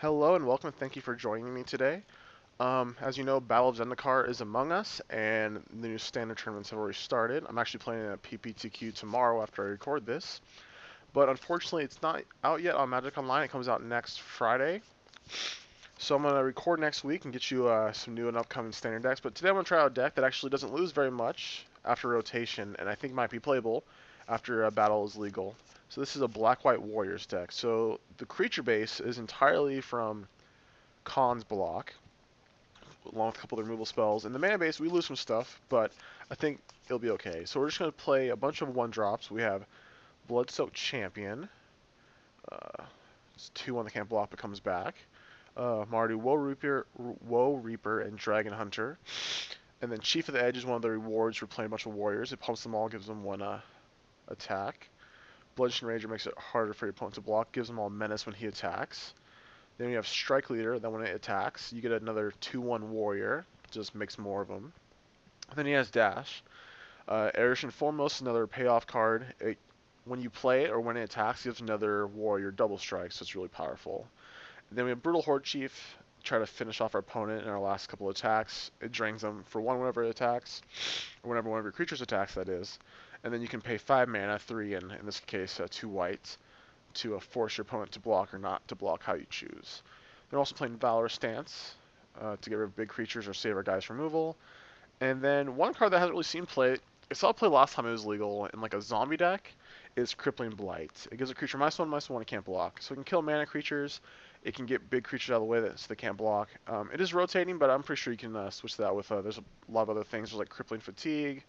Hello and welcome, and thank you for joining me today. As you know, Battle of Zendikar is among us, and the new standard tournaments have already started. I'm actually playing a PPTQ tomorrow after I record this, but unfortunately it's not out yet on Magic Online. It comes out next Friday. So I'm going to record next week and get you some new and upcoming standard decks, but today I'm going to try out a deck that actually doesn't lose very much after rotation, and I think might be playable after a battle is legal. So this is a Black-White Warriors deck. So the creature base is entirely from Khan's block, along with a couple of removal spells. In the mana base, we lose some stuff, but I think it'll be okay. So we're just going to play a bunch of 1-drops. We have Bloodsoaked Champion. It's 2-1 that can't block but comes back. Mardu, Woe Reaper, and Dragon Hunter. And then Chief of the Edge is one of the rewards for playing a bunch of warriors. It pumps them all, gives them one attack. Bludgeon Ranger makes it harder for your opponent to block, gives them all menace when he attacks. Then you have Strike Leader, then when it attacks, you get another 2-1 warrior, just makes more of them. Then he has Dash. Erishan Foremost, another payoff card. When you play it or when it attacks, it gives another warrior double strike, so it's really powerful. And then we have Brutal Horde Chief, try to finish off our opponent in our last couple of attacks. It drains them for 1 whenever it attacks, or whenever one of your creatures attacks, that is. And then you can pay 5 mana, 3 and in this case 2 white, to force your opponent to block or not to block, how you choose. They're also playing Valor Stance to get rid of big creatures or save our guys from removal. And then one card that hasn't really seen play, I saw it play last time it was legal in like a zombie deck, is Crippling Blight. It gives a creature -1/-1 it can't block. So it can kill mana creatures, it can get big creatures out of the way so they can't block. It is rotating, but I'm pretty sure you can switch that with, there's a lot of other things, there's like Crippling Fatigue,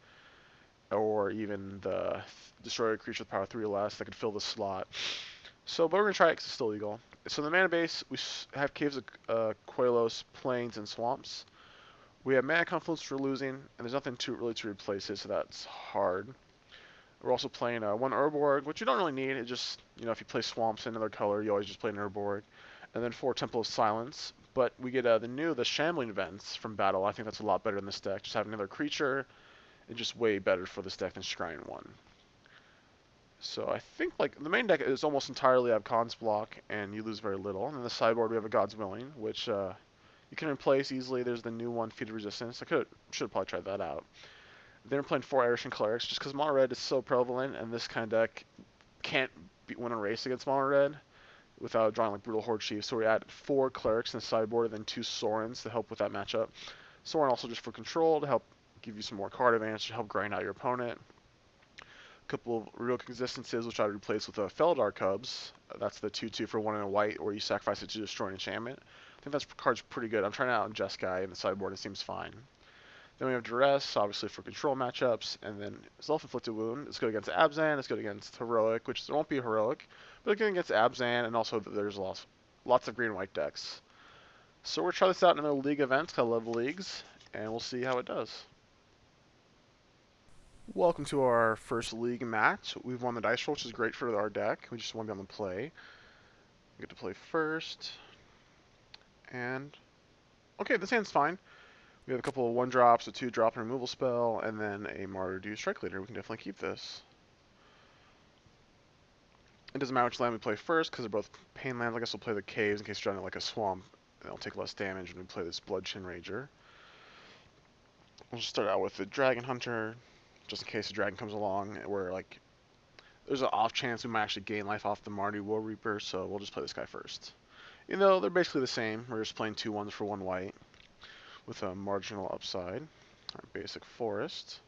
or even the Destroy a Creature with Power 3 or less that could fill the slot. So, but we're going to try it because it's still legal. So in the mana base, we have Caves of Quelos, Plains, and Swamps. We have Mana Confluence for losing, and there's nothing really to replace it, so that's hard. We're also playing 1 Urborg, which you don't really need. It just, if you play Swamps in another color, you always just play an Urborg. And then 4 Temple of Silence. But we get the Shambling Vents from Battle. I think that's a lot better in this deck. Just having another creature is just way better for this deck than Scrying 1. So I think like the main deck is almost entirely have Khan's block, and you lose very little. And then the sideboard we have a God's Willing, which you can replace easily. There's the new one, Feat of Resistance. I should have probably tried that out. Then we're playing 4 Irish and Clerics, just because Mono Red is so prevalent, and this kind of deck can't win a race against Mono Red without drawing like Brutal Horde Chief. So we add 4 Clerics in the sideboard, and then 2 Sorens to help with that matchup. Soren also just for control, to help give you some more card advantage, to help grind out your opponent. Couple of real existences, which I would replace with Feldar Cubs. That's the 2/2 for 1 and a white, or you sacrifice it to destroy an enchantment. I think that card's pretty good. I'm trying it out on Jeskai in the sideboard. It seems fine. Then we have Duress, obviously for control matchups, and then Self-Inflicted Wound. It's good against Abzan. It's good against Heroic, which there won't be Heroic, but it's good against Abzan, and also there's lots of green and white decks. So we'll try this out in another league event called Love Leagues, and we'll see how it does. Welcome to our first league match. We've won the dice roll, which is great for our deck. We just want to be on the play. We get to play first. And okay, this hand's fine. We have a couple of 1-drops, a 2-drop and removal spell, and then a Mardu Strike Leader. We can definitely keep this. It doesn't matter which land we play first, because they're both pain lands. I guess we'll play the Caves in case you're trying like a swamp. And it'll take less damage when we play this Bloodshin Rager. We'll just start out with the Dragon Hunter, just in case the dragon comes along, where like there's an off chance we might actually gain life off the Mardu Woe Reaper, so we'll just play this guy first. You know, they're basically the same. We're just playing 2 1s for 1 white with a marginal upside. Our basic forest.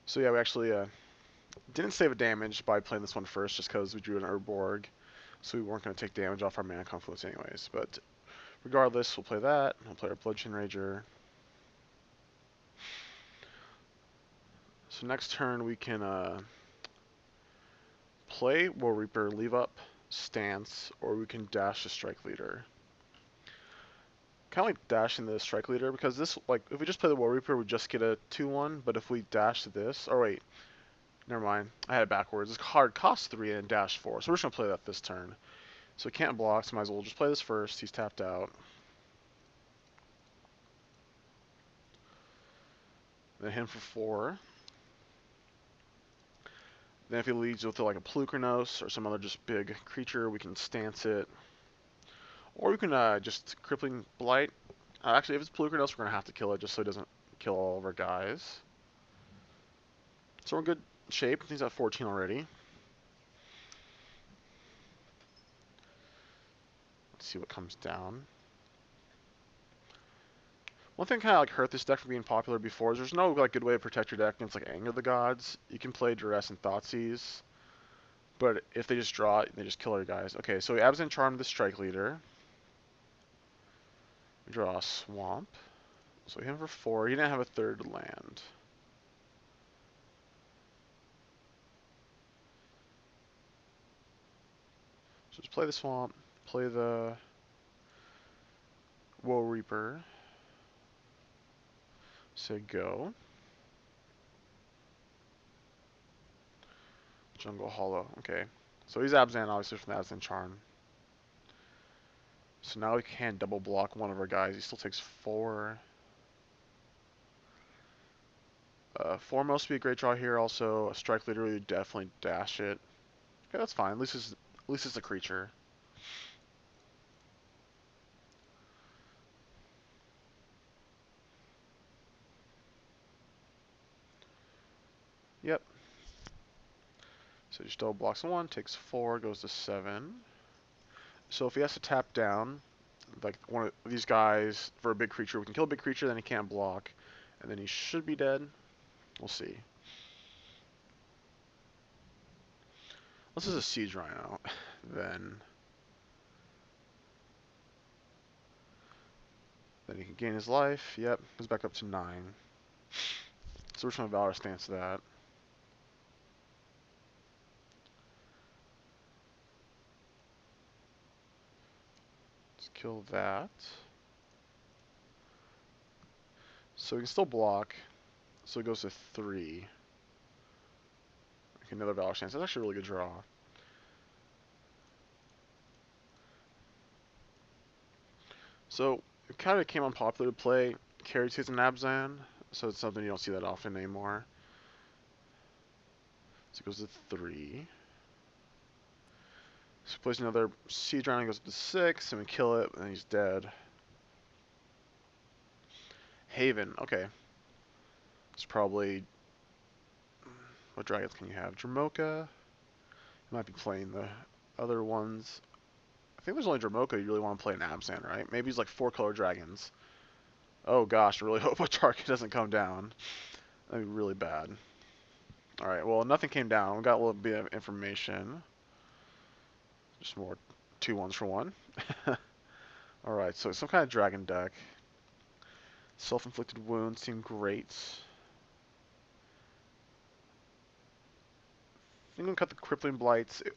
So yeah, we actually didn't save a damage by playing this one first, just because we drew an Urborg, so we weren't going to take damage off our Mana Confluence anyways. But regardless, we'll play that. We'll play our Bloodshin Rager. So next turn we can play Woe Reaper, leave up Stance, or we can dash the Strike Leader. Kind of like dashing the Strike Leader, because this, like, if we just play the Woe Reaper, we just get a 2/1, but if we dash this, or wait, never mind, I had it backwards. This card costs 3 and dash 4, so we're just going to play that this turn. So he can't block, so might as well just play this first. He's tapped out. Then him for 4. Then if he leads with like a Plukernos or some other just big creature, we can stance it. Or you can just Crippling Blight. Actually, if it's Pelucranos, we're going to have to kill it just so it doesn't kill all of our guys. So we're in good shape. He's at 14 already. Let's see what comes down. One thing kind of like hurt this deck from being popular before is there's no like good way to protect your deck against like Anger of the Gods. You can play Duress and Thoughtseize, but if they just draw it, they just kill our guys. Okay, so we Absent Charm the Strike Leader. We draw a Swamp. So we hit him for 4. He didn't have a third land. So just play the Swamp, play the Woe Reaper. Say go. Jungle Hollow. Okay. So he's Abzan, obviously, from the Abzan Charm. So now we can double block one of our guys. He still takes 4. 4 must be a great draw here. Also, a Strike Leader, you definitely dash it. Okay, that's fine. At least it's a creature. Yep. So he just double blocks 1, takes 4, goes to 7. So if he has to tap down, like one of these guys for a big creature, we can kill a big creature, then he can't block, and then he should be dead. We'll see. This is a Siege Rhino, then he can gain his life. Yep, goes back up to 9. So we're just going to Valor Stance that. Let's kill that. So we can still block. So it goes to 3. Okay, another Valor Stance. That's actually a really good draw. So it kind of became unpopular to play Carrot and Abzan, so it's something you don't see that often anymore. So it goes to 3. So he plays another Siege Round, goes up to 6, and we kill it, and he's dead. Haven, okay. It's probably... What dragons can you have? Dramoka. You might be playing the other ones. I think there's only Dramoka you really want to play in Abzan, right? Maybe he's like 4-color dragons. Oh gosh, I really hope a target doesn't come down. That'd be really bad. Alright, well, nothing came down. We got a little bit of information. Just more 2 ones for 1. Alright, so some kind of dragon deck. Self-inflicted wounds seem great. I think we can cut the Crippling Blights. It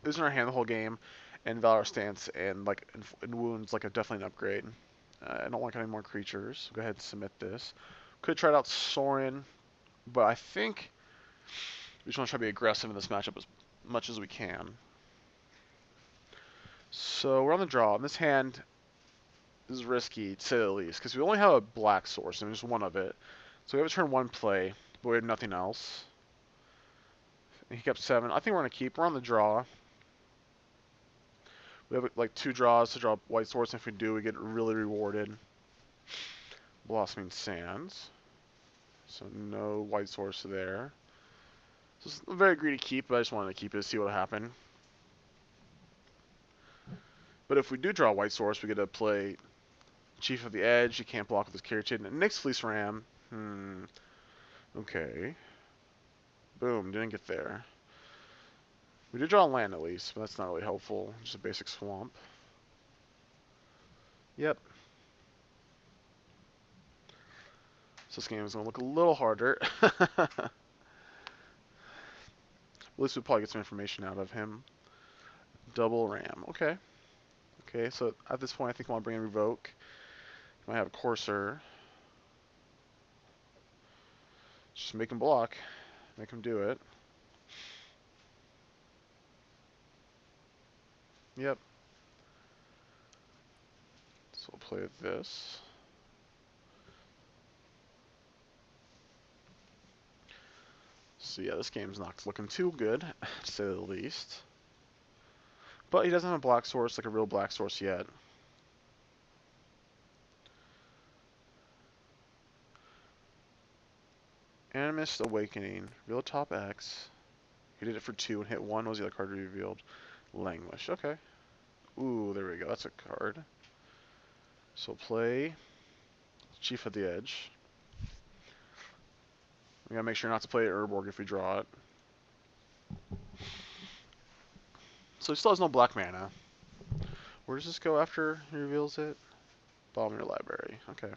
was in our hand the whole game. And Valor Stance and like and wounds like a definitely an upgrade. I don't want any more creatures. Go ahead and submit this. Could have tried out Sorin, but I think we just want to try to be aggressive in this matchup as much as we can. So we're on the draw. And this hand is risky, to say the least, because we only have a black source, and there's one of it. So we have a turn 1 play, but we have nothing else. And he kept 7. I think we're going to keep. We're on the draw. We have like 2 draws to draw white source, and if we do, we get really rewarded. Blossoming Sands. So no white source there. So it's a very greedy keep, but I just wanted to keep it to see what would happen. But if we do draw white source, we get to play Chief of the Edge. You can't block with his Keratin. And Nyx Fleece Ram. Okay. Boom, didn't get there. We did draw land at least, but that's not really helpful. Just a basic swamp. Yep. So this game is going to look a little harder. At least we'll probably get some information out of him. Double Ram. Okay. Okay, so at this point I think I want to bring in Revoke. I have a Courser. Just make him block. Make him do it. Yep. So we'll play this. So yeah, this game's not looking too good, to say the least. But he doesn't have a black source, like a real black source yet. Animist Awakening. Reveal top X. He did it for 2 and hit 1. What was the other card revealed? Languish. Okay. Ooh, there we go. That's a card. So play Chief of the Edge. We gotta make sure not to play Urborg if we draw it. So he still has no black mana. Where does this go after he reveals it? Bottom of your library. Okay.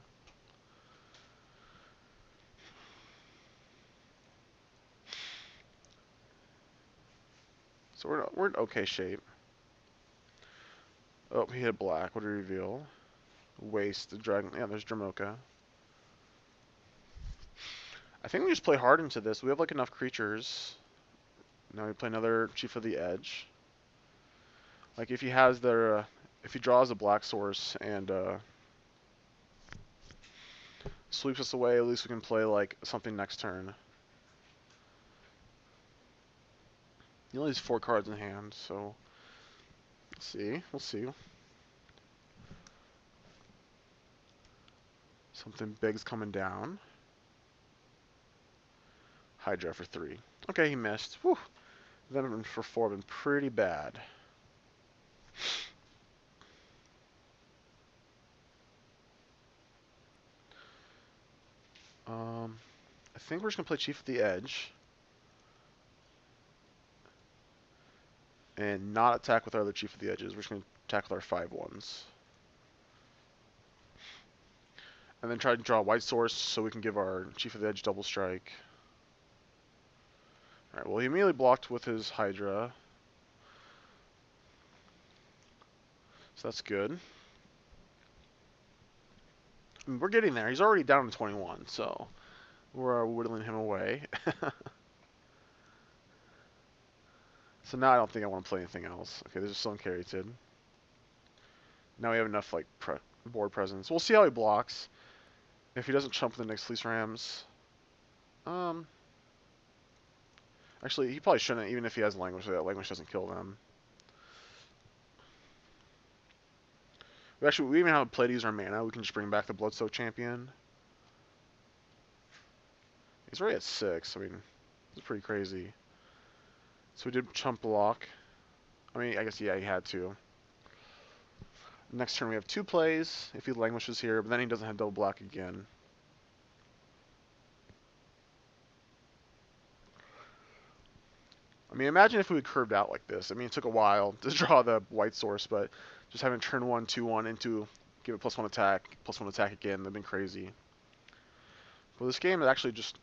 So we're in okay shape. Oh, he hit black. What did he reveal? Waste, the dragon. Yeah, there's Dramoka. I think we just play hard into this. We have like enough creatures. Now we play another Chief of the Edge. Like if he has their, if he draws a black source and sweeps us away, at least we can play like something next turn. He only has 4 cards in hand, so let's see. We'll see. Something big's coming down. Hydra for 3. Okay, he missed. Whew. Venom for 4 been pretty bad. I think we're just gonna play Chief of the Edge. And not attack with our other Chief of the Edges. We're just gonna attack with our 5/1s. And then try to draw a white source so we can give our Chief of the Edge double strike. Alright, well he immediately blocked with his Hydra. So that's good. And we're getting there. He's already down to 21, so we're whittling him away. So now I don't think I want to play anything else. Okay, there's a Stone Caryatid. Now we have enough like board presence. We'll see how he blocks. If he doesn't chump the next Fleece Rams. Actually, he probably shouldn't, even if he has Languish, so that Languish doesn't kill them. We even have a play to use our mana. We can just bring back the Bloodstoke Champion. He's already at 6. I mean, it's pretty crazy. So we did chump block. I mean, I guess, yeah, he had to. Next turn we have 2 plays if he languishes here, but then he doesn't have double black again. I mean, imagine if we had curved out like this. I mean, it took a while to draw the white source, but just having turn 1, 2/1 into give it +1 attack, +1 attack again, that'd been crazy. Well, this game is actually just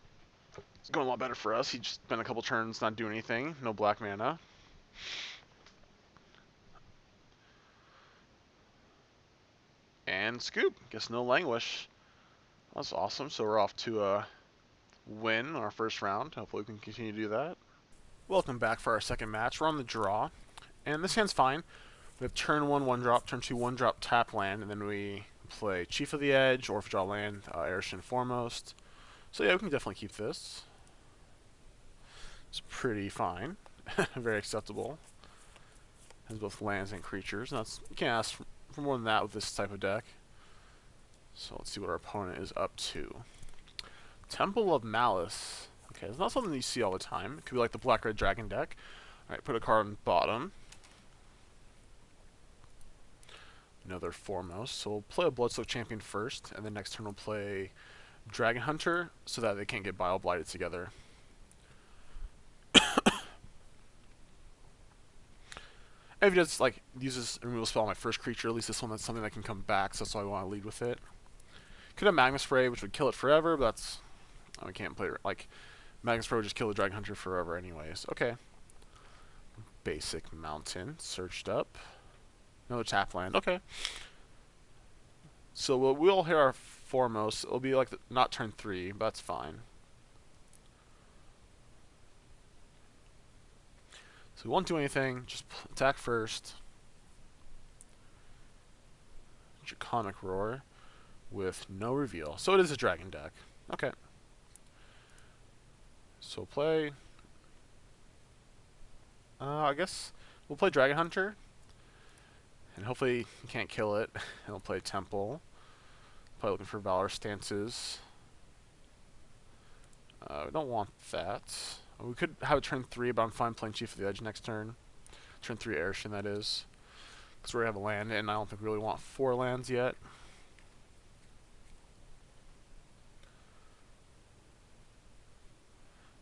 it's going a lot better for us. He just spent a couple turns not doing anything, no black mana. And scoop. Guess no languish. That's awesome. So we're off to a win our first round. Hopefully we can continue to do that. Welcome back for our second match. We're on the draw. And this hand's fine. We have turn 1, 1-drop, turn 2, 1-drop, tap land, and then we play Chief of the Edge, or if we draw land, Erishin Foremost. So yeah, we can definitely keep this. It's pretty fine. Very acceptable. Has both lands and creatures. And that's, you can't ask for more than that with this type of deck. So let's see what our opponent is up to. Temple of Malice. Okay, it's not something you see all the time. It could be like the Black-Red Dragon deck. Alright, put a card on the bottom. Another Foremost. So we'll play a Bloodstoke Champion first, and then next turn we'll play Dragon Hunter, so that they can't get Bile Blighted together. If he does, like, uses a removal spell on my first creature, at least this one, that's something that can come back, so that's why I want to lead with it. Could have Magma Spray, which would kill it forever, but that's... Oh, we can't play it. Like, Magma Spray would just kill the Dragon Hunter forever anyways. Okay. Basic Mountain. Searched up. Another tap land. Okay. So we'll hit our Foremost. It'll be like, not turn 3, but that's fine. So we won't do anything, just attack first. Draconic Roar with no reveal. So it is a dragon deck. Okay. So play... I guess we'll play Dragon Hunter. And hopefully you can't kill it. And we'll play Temple. Probably looking for Valor Stances. We don't want that. We could have a turn 3, but I'm fine playing Chief of the Edge next turn. Turn 3 Airship, that is. Because we already have a land, and I don't think we really want 4 lands yet.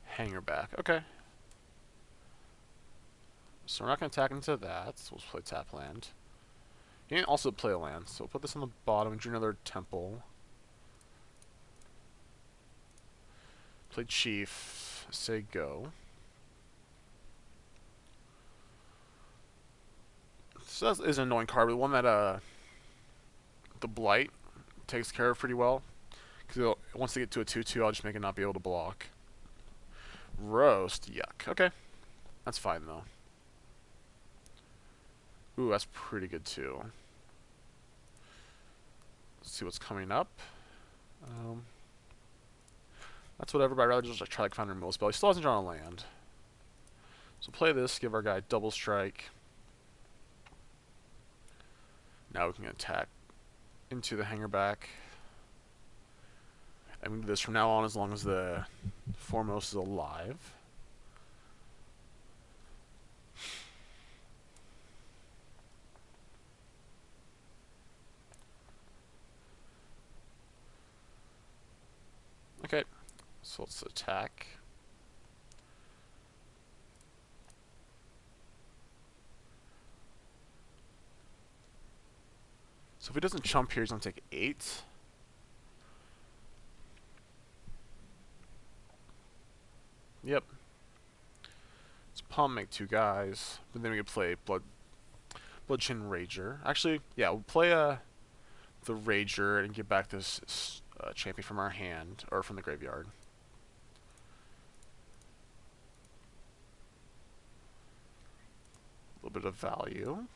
Hanger back. Okay. So we're not going to attack into that. So we'll play tap land. You can also play a land. So we'll put this on the bottom and drew another temple. Play Chief. Say go. So that is an annoying card, but one that the Blight takes care of pretty well. Because once they get to a 2/2, I'll just make it not be able to block. Roast. Yuck. Okay. That's fine, though. Ooh, that's pretty good, too. Let's see what's coming up. That's whatever, but I'd rather just try like Founder Mill spell. He still hasn't drawn a land. So play this, give our guy double strike. Now we can attack into the hanger back. And we can do this from now on as long as the foremost is alive. Okay, so let's attack. So if he doesn't chump here, he's going to take 8. Yep. Let's palm make 2 guys, but then we could play Bloodchin Rager. Actually, yeah, we'll play the Rager and get back this champion from our hand, or from the graveyard. A little bit of value.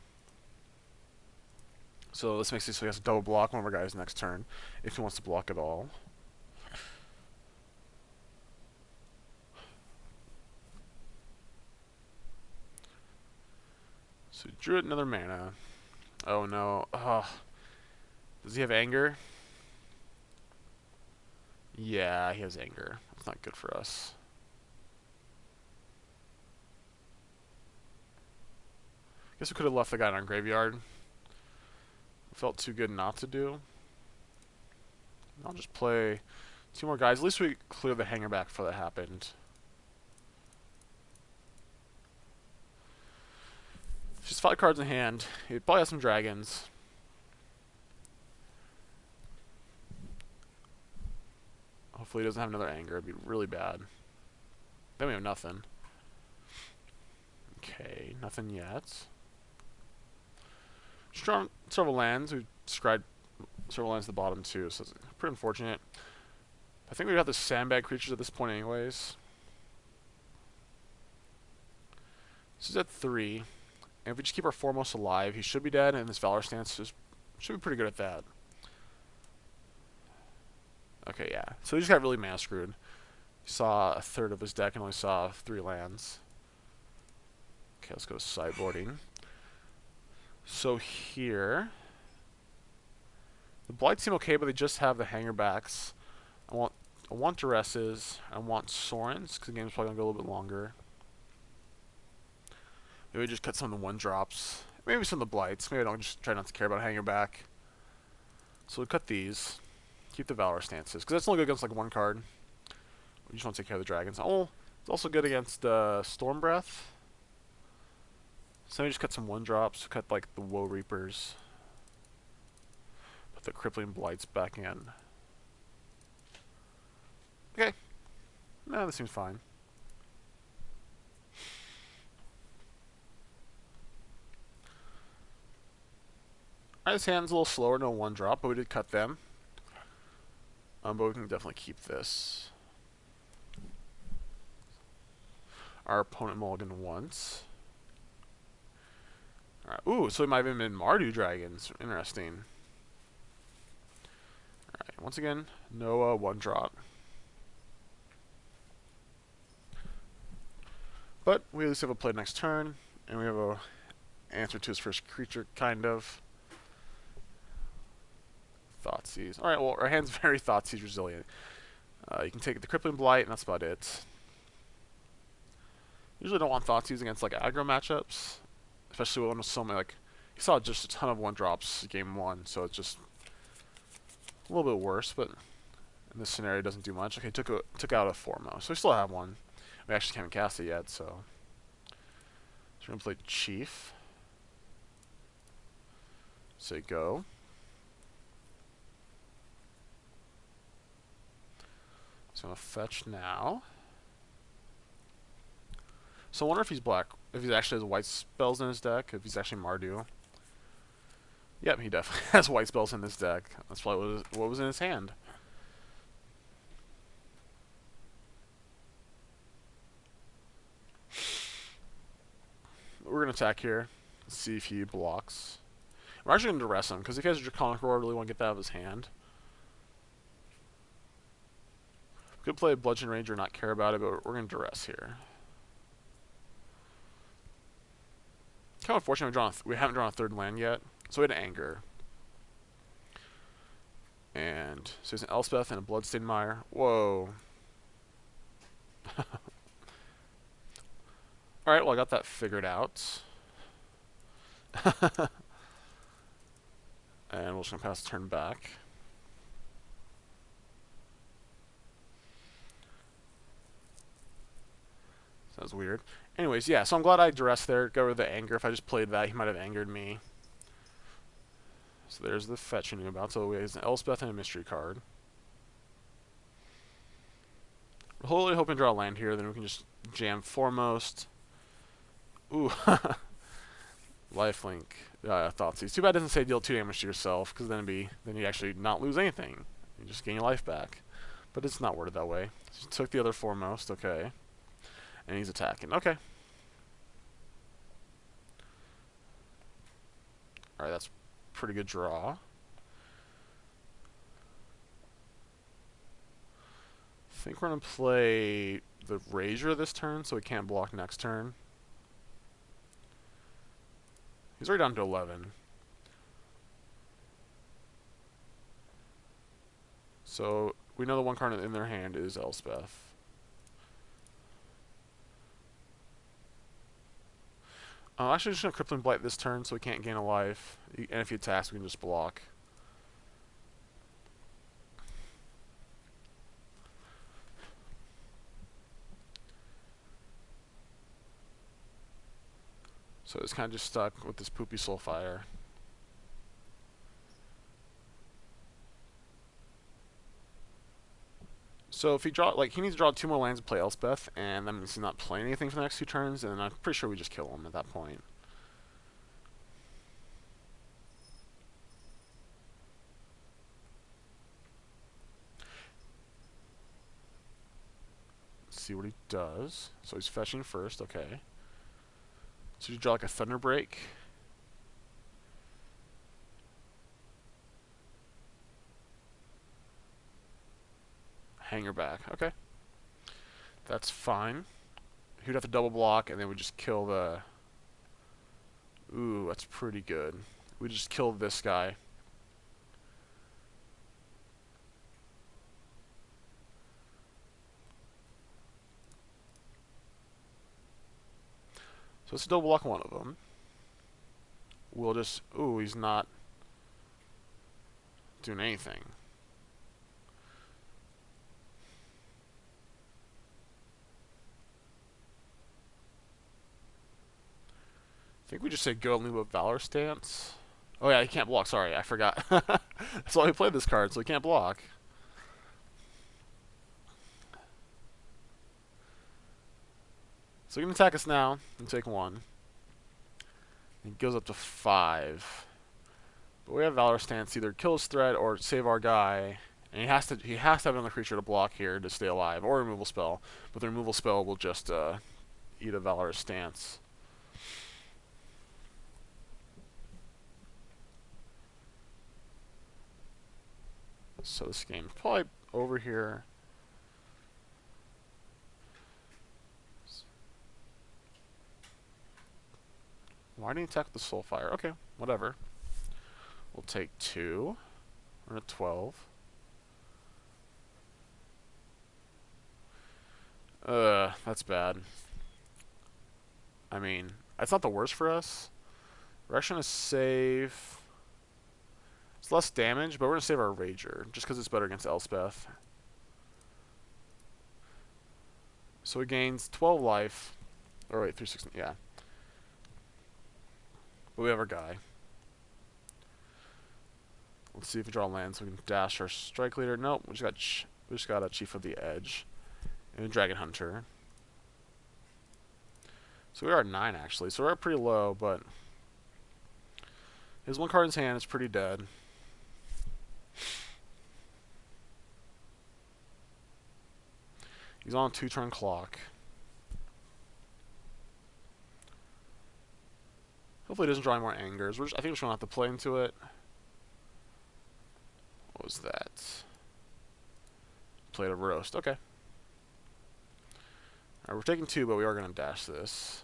So this makes it so he has to double block one of our guys next turn, if he wants to block at all. So he drew another mana. Oh no. Does he have anger? Yeah, he has anger. That's not good for us. Guess we could have left the guy in our graveyard. Felt too good not to do. I'll just play 2 more guys. At least we cleared the hanger back before that happened. Just 5 cards in hand. He probably has some dragons. Hopefully he doesn't have another anger. It'd be really bad. Then we have nothing. Okay, nothing yet. Just drawn several lands. We described several lands at the bottom too, so it's pretty unfortunate. I think we got the sandbag creatures at this point anyways. This is at 3. And if we just keep our foremost alive, he should be dead, and this Valor stance should be pretty good at that. Okay, yeah. So he just got really mana screwed. He saw a third of his deck and only saw 3 lands. Okay, let's go to sideboarding. So here, the Blight seem okay, but they just have the hanger backs. I want Duresses. I want Sorens, because the game's probably gonna go a little bit longer. Maybe just cut some of the 1-drops. Maybe some of the Blights. Maybe I don't just try not to care about hanger back. So we'll cut these. Keep the Valor stances, because that's only good against like 1 card. We just want to take care of the dragons. Oh, it's also good against Storm Breath. So we just cut some 1-drops. Cut like the Woe Reapers. Put the Crippling Blights back in. Okay. No, this seems fine. Alright, this hand's a little slower, no 1-drop, but we did cut them. But we can definitely keep this. Our opponent mulliganed once. Alright, ooh, so we might have even been Mardu Dragons. Interesting. Alright, once again, no 1-drop. But we at least have a play next turn, and we have a answer to his first creature, kind of. Thoughtseize. Alright, well, our hand's very Thoughtseize resilient. You can take the Crippling Blight, and that's about it. Usually don't want Thoughtseize against like aggro matchups, especially when so many like you saw just a ton of 1-drops game 1, so it's just a little bit worse. But in this scenario, it doesn't do much. Okay, took out a Foremost, so we still have one. We actually haven't cast it yet, so we're gonna play Chief. Say go. So I'm gonna fetch now. So I wonder if he's black, if he actually has white spells in his deck, if he's actually Mardu. Yep, he definitely has white spells in his deck. That's probably what was in his hand. We're going to attack here. Let's see if he blocks. We're actually going to duress him, because if he has a Draconic Roar, I really want to get that out of his hand. Could play a Bludgeon Ranger, not care about it, but we're going to duress here. Kind of unfortunate we haven't drawn a third land yet, so we had an Anger. And so there's an Elspeth and a Bloodstained Mire. Whoa. Alright, well I got that figured out. And we're just going to pass the turn back. Sounds weird. Anyways, yeah, so I'm glad I duressed there. Got rid of the anger. If I just played that, he might have angered me. So there's the fetch I knew about. So we have an Elspeth and a mystery card. We're totally hoping to draw a land here, then we can just jam Foremost. Ooh. Lifelink. Thoughtseize. Too bad it doesn't say deal 2 damage to yourself, because then you actually not lose anything. You just gain your life back. But it's not worded that way. So took the other Foremost, okay. And he's attacking. Okay. Alright, that's a pretty good draw. I think we're going to play the Razor this turn, so we can't block next turn. He's already down to 11. So we know the one card in their hand is Elspeth. Actually, just going to Crippling Blight this turn so we can't gain a life. And if he attacks, we can just block. So it's kind of just stuck with this poopy Soulfire. So if he he needs to draw 2 more lands to play Elspeth, and that means he's not playing anything for the next 2 turns, and I'm pretty sure we just kill him at that point. Let's see what he does. So he's fetching first, okay. So you draw like a Thunderbreak. Hanger back, okay. That's fine. He'd have to double block, and then we just kill the... Ooh, that's pretty good. We just killed this guy. So let's double block one of them. We'll just... Ooh, he's not doing anything. I think we just say go and leave a Valor stance. Oh yeah, he can't block, sorry, I forgot. That's why we played this card, so he can't block. So he can attack us now and take 1. He goes up to 5. But we have Valor stance, either kill his threat or save our guy. And he has to have another creature to block here to stay alive, or a removal spell. But the removal spell will just eat a Valor stance. So this game's probably over here. Why didn't he attack the Soulfire? Okay, whatever. We'll take 2. We're at 12. That's bad. I mean, it's not the worst for us. We're actually going to save... It's less damage, but we're going to save our Rager, just because it's better against Elspeth. So he gains 12 life. Or wait, 316, yeah. But we have our guy. Let's see if we draw land so we can dash our strike leader. Nope, we just got a Chief of the Edge. And a Dragon Hunter. So we are at 9 actually, so we're pretty low, but his one card in his hand is pretty dead. He's on a 2-turn clock. Hopefully he doesn't draw any more angers. I think we're just going to have to play into it. What was that? Played a roast. Okay. Alright, we're taking 2, but we are going to dash this.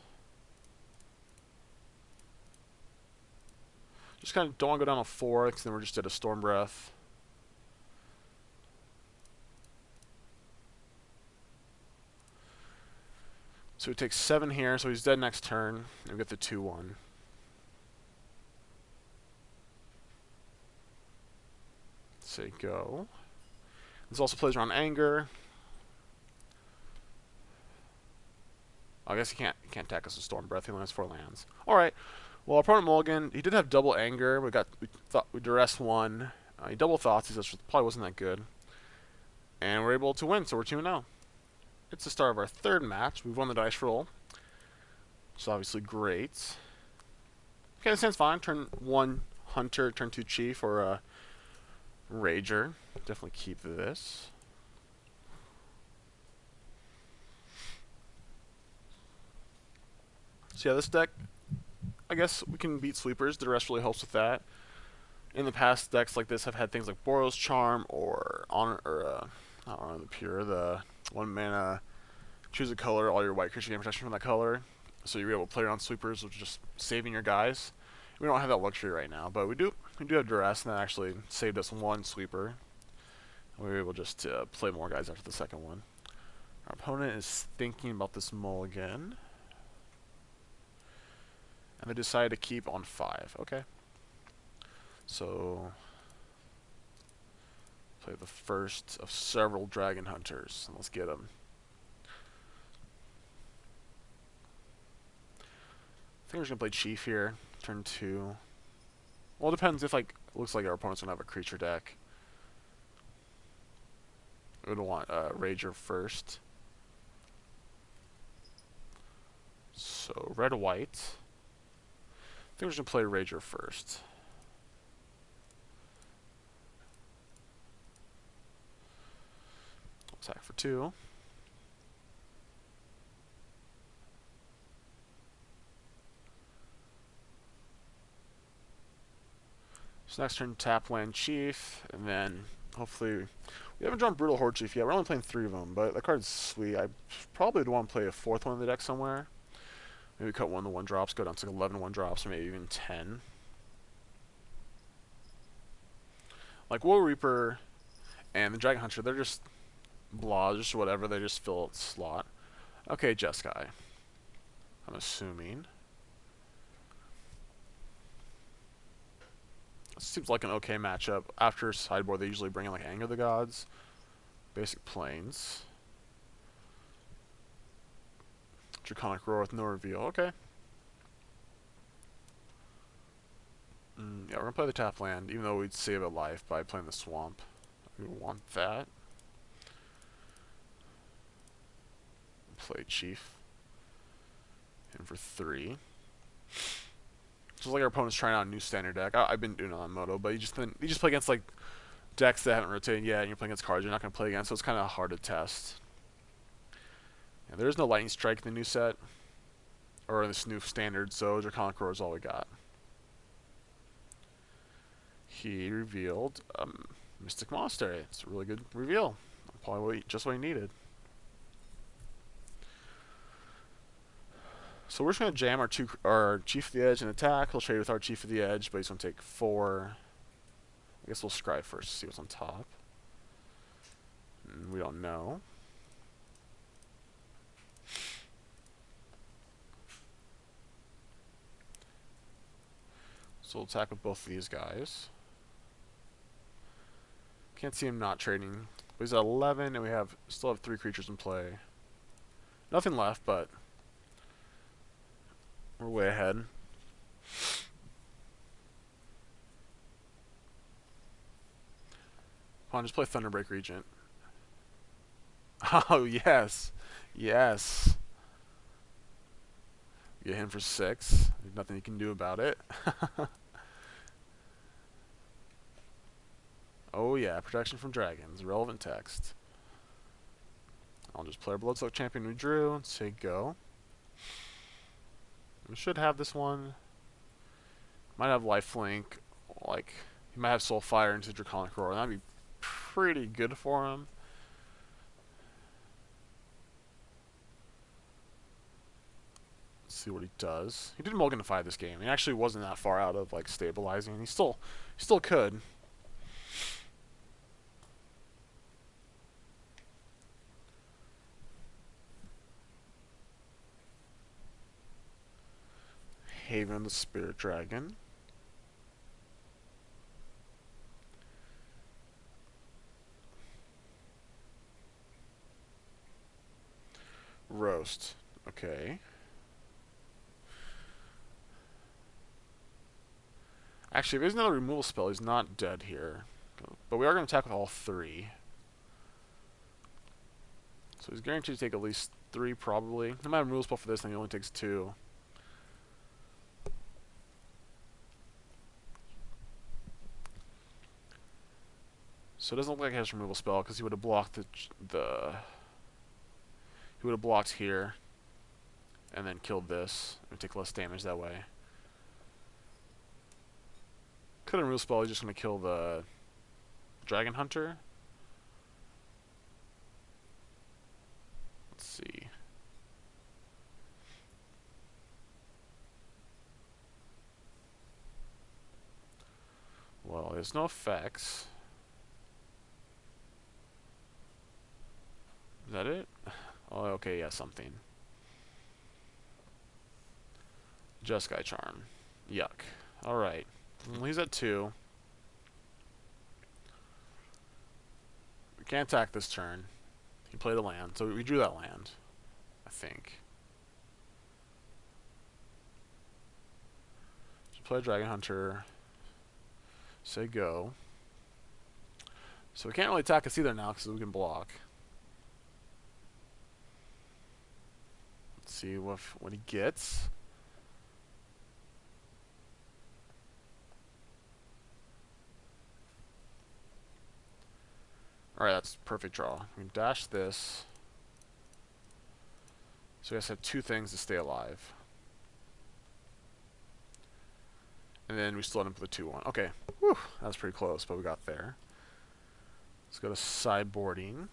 Just kind of don't want to go down to 4, because then we're just at a Storm Breath. So we take 7 here, so he's dead next turn, and we get the 2-1. Say go. This also plays around anger. I guess he can't attack us with Storm Breath. He only has 4 lands. All right. Well, our opponent Mulligan, he did have double anger. We thought we duress 1. He double thoughts. He probably wasn't that good. And we're able to win, so we're 2-0. It's the start of our 3rd match. We've won the dice roll. Which is obviously great. Okay, this sounds fine. Turn 1 Hunter, turn 2 Chief, or Rager. Definitely keep this. So yeah, this deck, I guess we can beat sweepers. The rest really helps with that. In the past, decks like this have had things like Boros Charm or not Honor of the Pure, the 1 mana, choose a color, all your white creatures gain protection from that color. So you're able to play around sweepers, which is just saving your guys. We don't have that luxury right now, but we do have duress, and that actually saved us 1 sweeper. We were able just to play more guys after the second one. Our opponent is thinking about this mulligan. And they decided to keep on 5. Okay. So play the first of several Dragon Hunters. And let's get them. I think we're just going to play Chief here. Turn 2. Well, it depends if, like, it looks like our opponent's going to have a creature deck. We're going to want Rager first. So, red-white. I think we're just going to play Rager first. Attack for 2. So next turn, tap land Chief, and then hopefully... We haven't drawn Brutal Horde Chief yet. We're only playing 3 of them, but that card's sweet. I probably would want to play a 4th one in the deck somewhere. Maybe cut 1 of the 1-drops, go down to 11 1-drops, or maybe even 10. Like Woe Reaper and the Dragon Hunter, they're just blah, just whatever. They just fill out the slot. Okay, Jeskai. I'm assuming. Seems like an okay matchup. After sideboard, they usually bring in like Anger of the Gods, Basic Plains, Draconic Roar with no reveal. Okay. Yeah, we're gonna play the tap land, even though we'd save a life by playing the Swamp. We want that. Play Chief. In for 3. Just like our opponent's trying out a new standard deck. I've been doing it on Moto, but you just play against like decks that haven't rotated yet, and you're playing against cards you're not going to play against, so it's kind of hard to test. Yeah, there is no Lightning Strike in the new set, or in this new standard, so Draconic Roar is all we got. He revealed Mystic Monastery. It's a really good reveal. Probably just what he needed. So we're just going to jam our Chief of the Edge and attack. He'll trade with our Chief of the Edge, but he's going to take 4. I guess we'll scry first to see what's on top. We don't know. So we'll attack with both of these guys. Can't see him not trading. But he's at 11, and we still have 3 creatures in play. Nothing left, but we're way ahead. Come on, just play Thunderbreak Regent. Oh, yes. Yes. Get him for 6. There's nothing you can do about it. Oh, yeah. Protection from dragons. Relevant text. I'll just play our Bloodsoaked Champion we drew and say go. We should have this one. Might have lifelink. Like, he might have Soulfire into Draconic Roar. That'd be pretty good for him. Let's see what he does. He did Mulliganify this game. He actually wasn't that far out of like stabilizing. He still could. Haven the Spirit Dragon. Roast. Okay. Actually, if there's another removal spell, he's not dead here. But we are going to attack with all 3. So he's guaranteed to take at least 3, probably. He might have a removal spell for this, then he only takes 2. So it doesn't look like he has a removal spell, because he would have blocked he would have blocked here, and then killed this. It would take less damage that way. Could have removal spell, he's just going to kill the Dragon Hunter. Let's see. Well, there's no effects. Is that it? Oh, okay, yeah, something. Jeskai Charm. Yuck. Alright. Well, he's at 2. We can't attack this turn. He played a land, so we drew that land, I think. Should play Dragon Hunter. Say go. So we can't really attack us either now because we can block. Let's see what he gets. Alright, that's perfect draw. We can dash this. So we guys have 2 things to stay alive. And then we still end up with a 2-1. Okay. Whew, that was pretty close, but we got there. Let's go to sideboarding.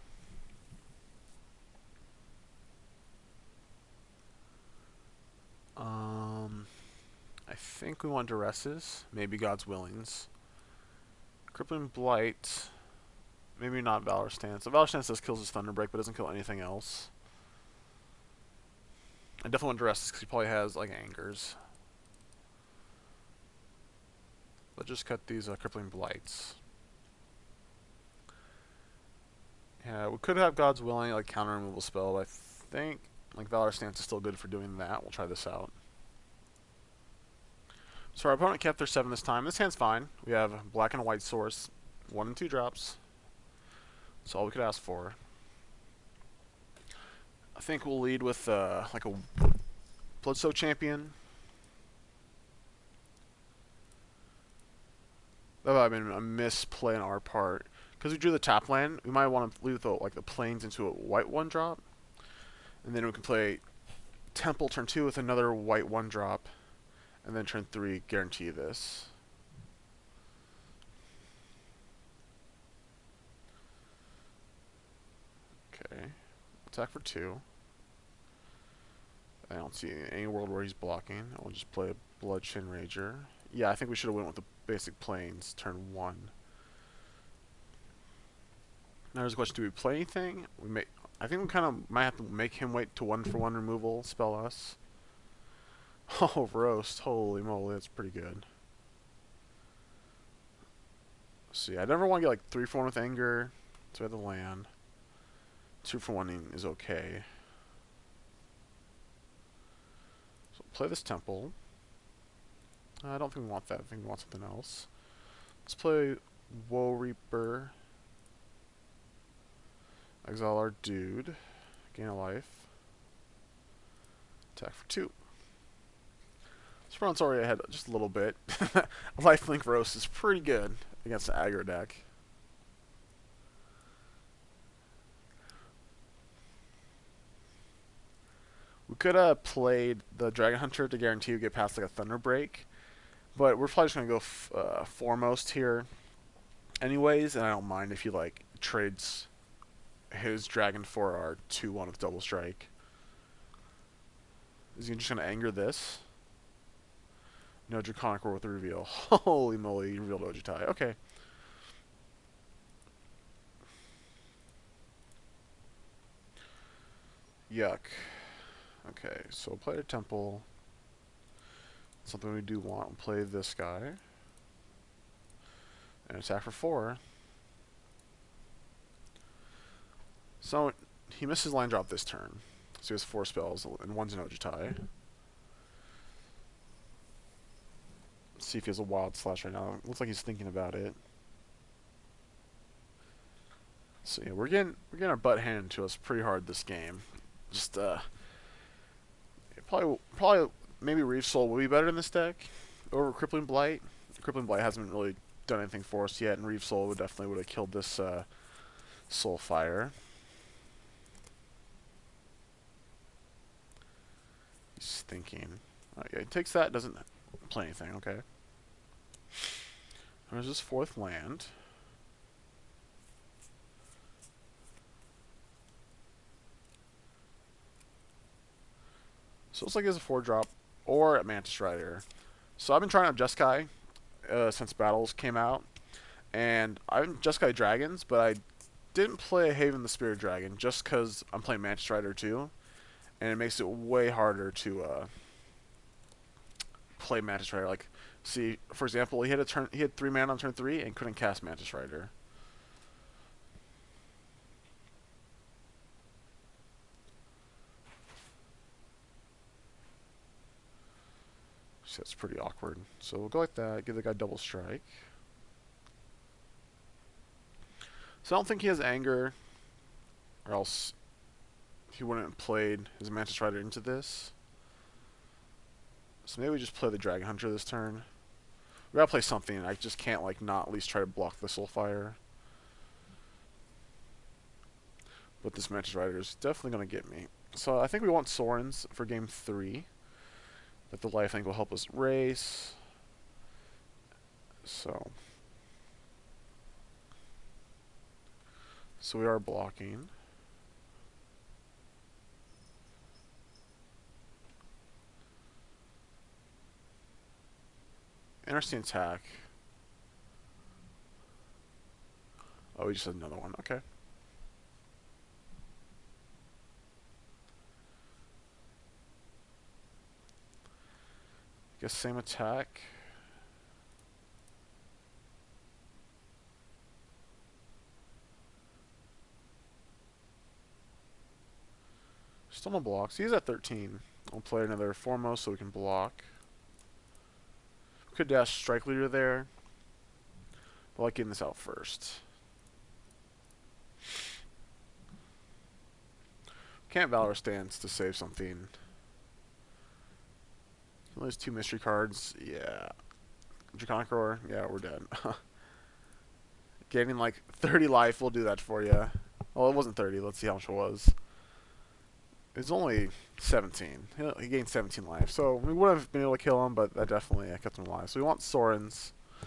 I think we want Duresses. Maybe God's Willings. Crippling Blight. Maybe not Valor Stance. The Valor Stance does kills his Thunderbreak, but doesn't kill anything else. I definitely want Duresses because he probably has like Angers. Let's just cut these Crippling Blights. Yeah, we could have God's Willing, like counter removal spell, but I think like Valor Stance is still good for doing that. We'll try this out. So our opponent kept their 7 this time. This hand's fine. We have black and a white source, 1 and 2 drops. That's all we could ask for. I think we'll lead with like a Bloodsoaked Champion. That would have been a misplay on our part. Because we drew the tap land, we might want to leave the plains into a white 1-drop. And then we can play Temple turn 2 with another white 1-drop. And then turn 3, guarantee this. Okay. Attack for 2. I don't see any world where he's blocking. I'll just play a Bloodshin Rager. Yeah, I think we should have went with the basic plains turn 1. Now there's a question, do we play anything? I think we kind of might have to make him wait to 1-for-1 removal, spell us. Oh, roast. Holy moly, that's pretty good. See, I never want to get like 3 for 1 with anger, so I have the land. 2 for 1 is okay. So play this temple. I don't think we want that. I think we want something else. Let's play Woe Reaper. Exile our dude. Gain a life. Attack for 2. This front's already ahead just a little bit. Lifelink Roast is pretty good against the aggro deck. We could have played the Dragon Hunter to guarantee you get past like a Thunder Break, but we're probably just gonna go foremost here, anyways. And I don't mind if he like trades his dragon for our 2/1 with double strike. Is he just gonna anger this? No, Draconic Roar with the reveal. Holy moly, he revealed Ojutai. Okay. Yuck. Okay, so we'll play a temple. Something we do want. We'll play this guy. And attack for 4. So, he misses line drop this turn. So he has 4 spells, and one's an Ojutai. Let's see if he has a Wild Slash right now. Looks like he's thinking about it. So yeah, we're getting our butt handed to us pretty hard this game. Just probably maybe Reef Soul will be better in this deck over Crippling Blight. Crippling Blight hasn't really done anything for us yet, and Reef Soul would definitely have killed this Soulfire. He's thinking. Yeah, he takes that, doesn't play anything. Okay. There's this 4th land. So it looks like he has a 4-drop or a Mantis Rider. So I've been trying out Jeskai since Battles came out, and I've been Jeskai Dragons, but I didn't play Haven the Spirit Dragon just because I'm playing Mantis Rider too, and it makes it way harder to play Mantis Rider. Like, see, for example, he had 3 mana on turn 3 and couldn't cast Mantis Rider. So that's pretty awkward. So we'll go like that, give the guy double strike. So I don't think he has anger, or else he wouldn't have played his Mantis Rider into this. So maybe we just play the Dragon Hunter this turn. We gotta play something. I just can't like not at least try to block the Soulfire. But this Mantis Rider is definitely gonna get me. So I think we want Sorens for game 3. That the lifelink will help us race. So we are blocking. Interesting attack. Oh, we just had another one. Okay. Guess same attack. Still no blocks. He's at 13. I'll play another Foremost so we can block. Could dash Strike Leader there. But I like getting this out first. Can't Valor Stance to save something. There's 2 mystery cards. Yeah. Draconic Roar. Yeah, we're dead. Gaining like 30 life will do that for you. Well, it wasn't 30. Let's see how much it was. It's only 17. He gained 17 life. So we would have been able to kill him, but that definitely kept him alive. So we want Sorens. I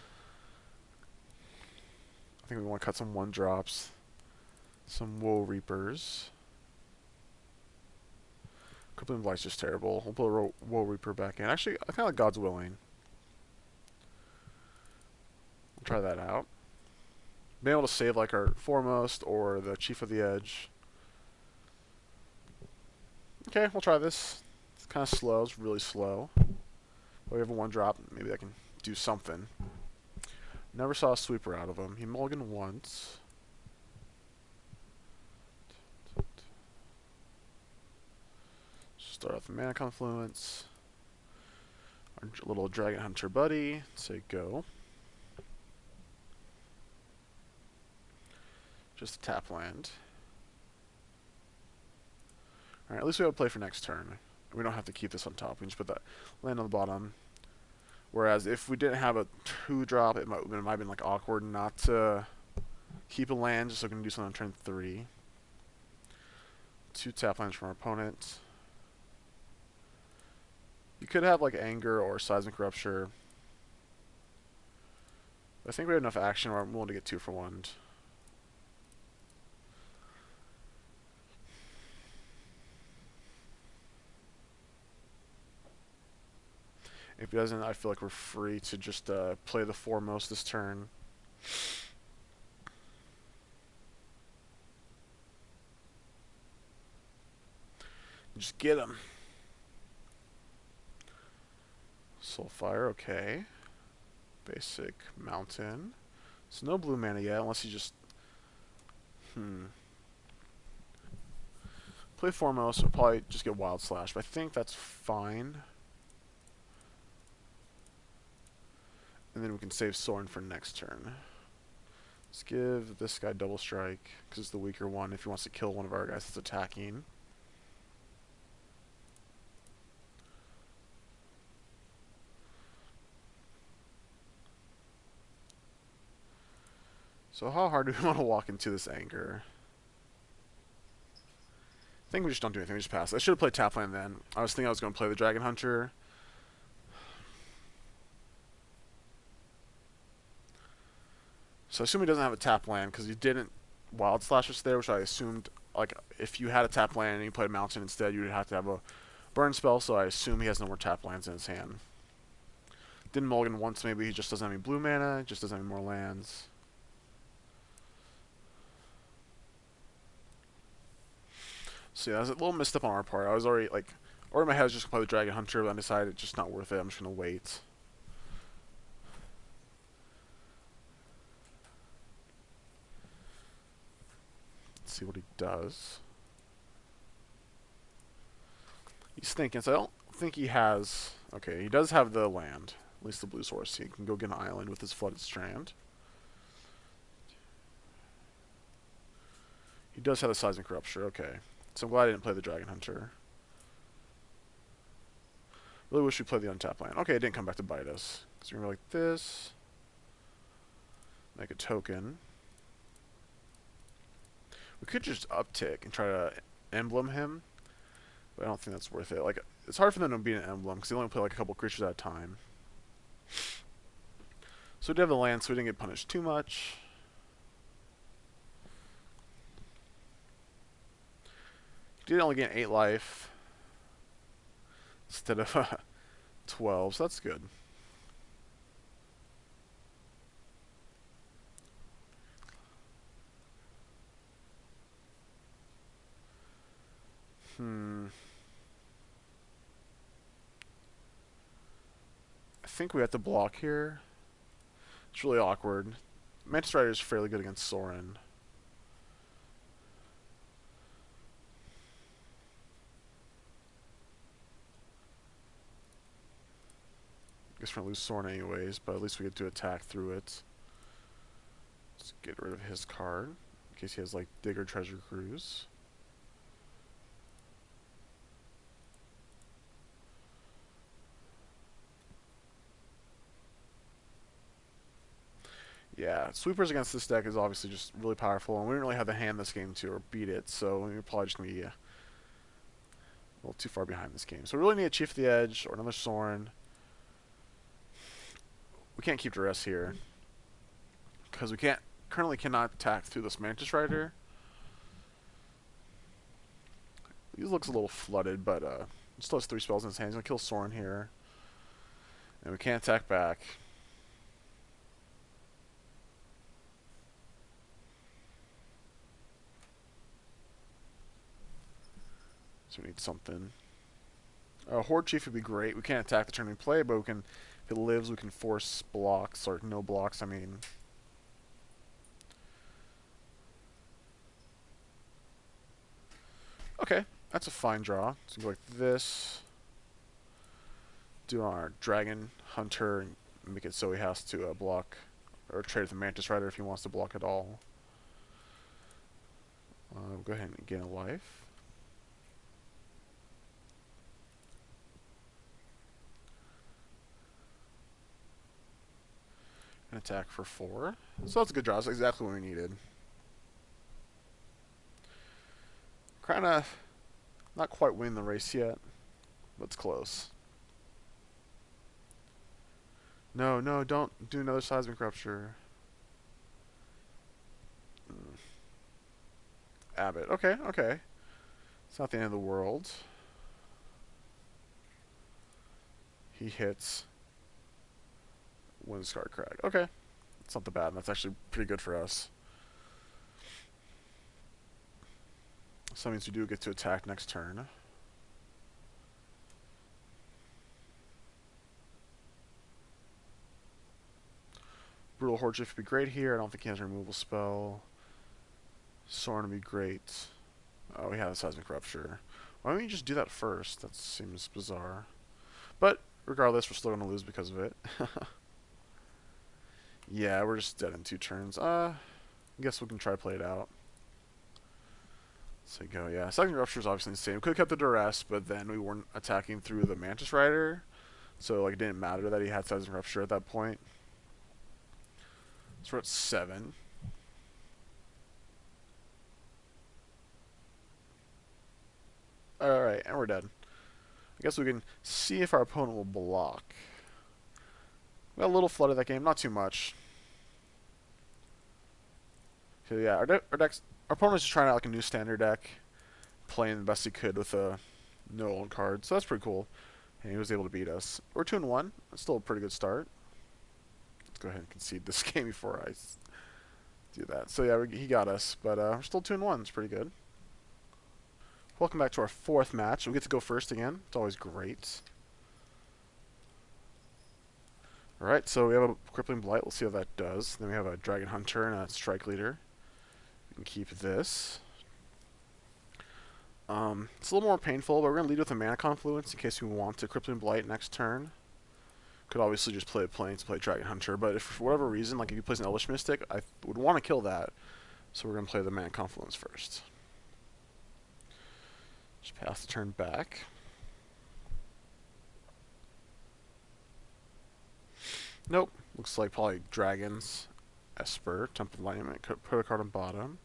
think we want to cut some 1-drops. Some Woe Reapers. Crippling Blight's just terrible. We'll put a Woe Reaper back in. Actually, I kind of like God's Willing. We'll try that out. Being able to save like our Foremost or the Chief of the Edge. Okay, we'll try this. It's kind of slow. It's really slow. But we have a 1-drop. Maybe I can do something. Never saw a sweeper out of him. He mulliganed once. Start off the Mana Confluence. Our little Dragon Hunter buddy. Say go. Just a tap land. Alright, at least we have a play for next turn. We don't have to keep this on top. We can just put that land on the bottom. Whereas if we didn't have a 2-drop, it might have been like awkward not to keep a land just so we can do something on turn 3. 2 tap lands from our opponent. You could have like Anger or Seismic Rupture. I think we have enough action where I'm willing to get 2 for 1. If he doesn't, I feel like we're free to just play the foremost this turn. Just get him. Soulfire, okay. Basic Mountain. So no blue mana yet, unless you just... Play foremost, we'll probably just get Wild Slash, but I think that's fine. And then we can save Sorin for next turn. Let's give this guy double strike, because it's the weaker one if he wants to kill one of our guys that's attacking. So how hard do we want to walk into this Anger? I think we just don't do anything, we just pass. I should have played Tapland then. I was thinking I was going to play the Dragon Hunter. So I assume he doesn't have a tap land because he didn't Wild Slash us there, which I assumed, like, if you had a tap land and you played Mountain instead, you would have to have a burn spell, so I assume he has no more tap lands in his hand. Didn't mulligan once, maybe he just doesn't have any blue mana, just doesn't have any more lands. So yeah, that was a little messed up on our part. I was already, like, or in my head I was just going to play the Dragon Hunter, but I decided it's just not worth it, I'm just going to wait. See what he does. He's thinking, so I don't think he has... Okay, he does have the land. At least the blue source. He can go get an island with his Flooded Strand. He does have the Seismic Rupture, okay. So I'm glad I didn't play the Dragon Hunter. Really wish we played the untapped land. Okay, it didn't come back to bite us. So we're going to go like this. Make a token. We could just uptick and try to emblem him, but I don't think that's worth it. Like, it's hard for them to beat an emblem because they only play like a couple creatures at a time. So we did have the land, so we didn't get punished too much. He did only gain 8 life instead of 12, so that's good. I think we have to block here. It's really awkward. Mantis Rider is fairly good against Sorin. I guess we're gonna lose Sorin anyways, but at least we get to attack through it. Let's get rid of his card in case he has like Digger Treasure Cruise. Yeah, sweepers against this deck is obviously just really powerful, and we didn't really have the hand this game to or beat it, so we're probably just going to be a little too far behind this game. So we really need a Chief of the Edge or another Sorin. We can't keep duress here because we currently cannot attack through this Mantis Rider. He looks a little flooded, but he still has 3 spells in his hand. He's going to kill Sorin here, and we can't attack back. So we need something. Horde Chief would be great. We can't attack the turn we play, but we can, If it lives, we can force blocks, or no blocks, I mean. Okay, that's a fine draw. So go like this. Do our Dragon Hunter and make it so he has to block, or trade with the Mantis Rider if he wants to block at all. Go ahead and gain a life. And attack for 4. So that's a good draw. That's exactly what we needed. Kinda not quite winning the race yet, but it's close. No, no, don't do another seismic rupture. Avid. Okay, okay. It's not the end of the world. He hits Windscar Crag. Okay. It's not that bad. That's actually pretty good for us. So that means we do get to attack next turn. Brutal Horde would be great here. I don't think he has a removal spell. Sorin would be great. Oh, he has a Seismic Rupture. Why don't we just do that first? That seems bizarre. But regardless, we're still going to lose because of it. Yeah, we're just dead in 2 turns. I guess we can try to play it out. So go, yeah. Seismic Rupture is obviously insane. We could have kept the Duress, but then we weren't attacking through the Mantis Rider. So like, it didn't matter that he had Seismic Rupture at that point. So we're at 7. Alright, and we're dead. I guess we can see if our opponent will block. We got a little flood of that game, not too much. So yeah, our opponent was just trying out like a new standard deck, playing the best he could with no old cards, so that's pretty cool. And he was able to beat us. We're 2-1. That's still a pretty good start. Let's go ahead and concede this game before I do that. So yeah, he got us, but we're still 2-1. It's pretty good. Welcome back to our 4th match. We get to go first again. It's always great. Alright, so we have a Crippling Blight. Let's see how that does. Then we have a Dragon Hunter and a Strike Leader. We can keep this. It's a little more painful, but we're going to lead with a Mana Confluence in case we want to Crippling Blight next turn. Could obviously just play Plains, play Dragon Hunter, but if for whatever reason, like if he plays an Elvish Mystic, I would want to kill that. So we're going to play the Mana Confluence first. Just pass the turn back. Nope. Looks like probably Dragons, Esper, Temple Alignment, put a card on bottom.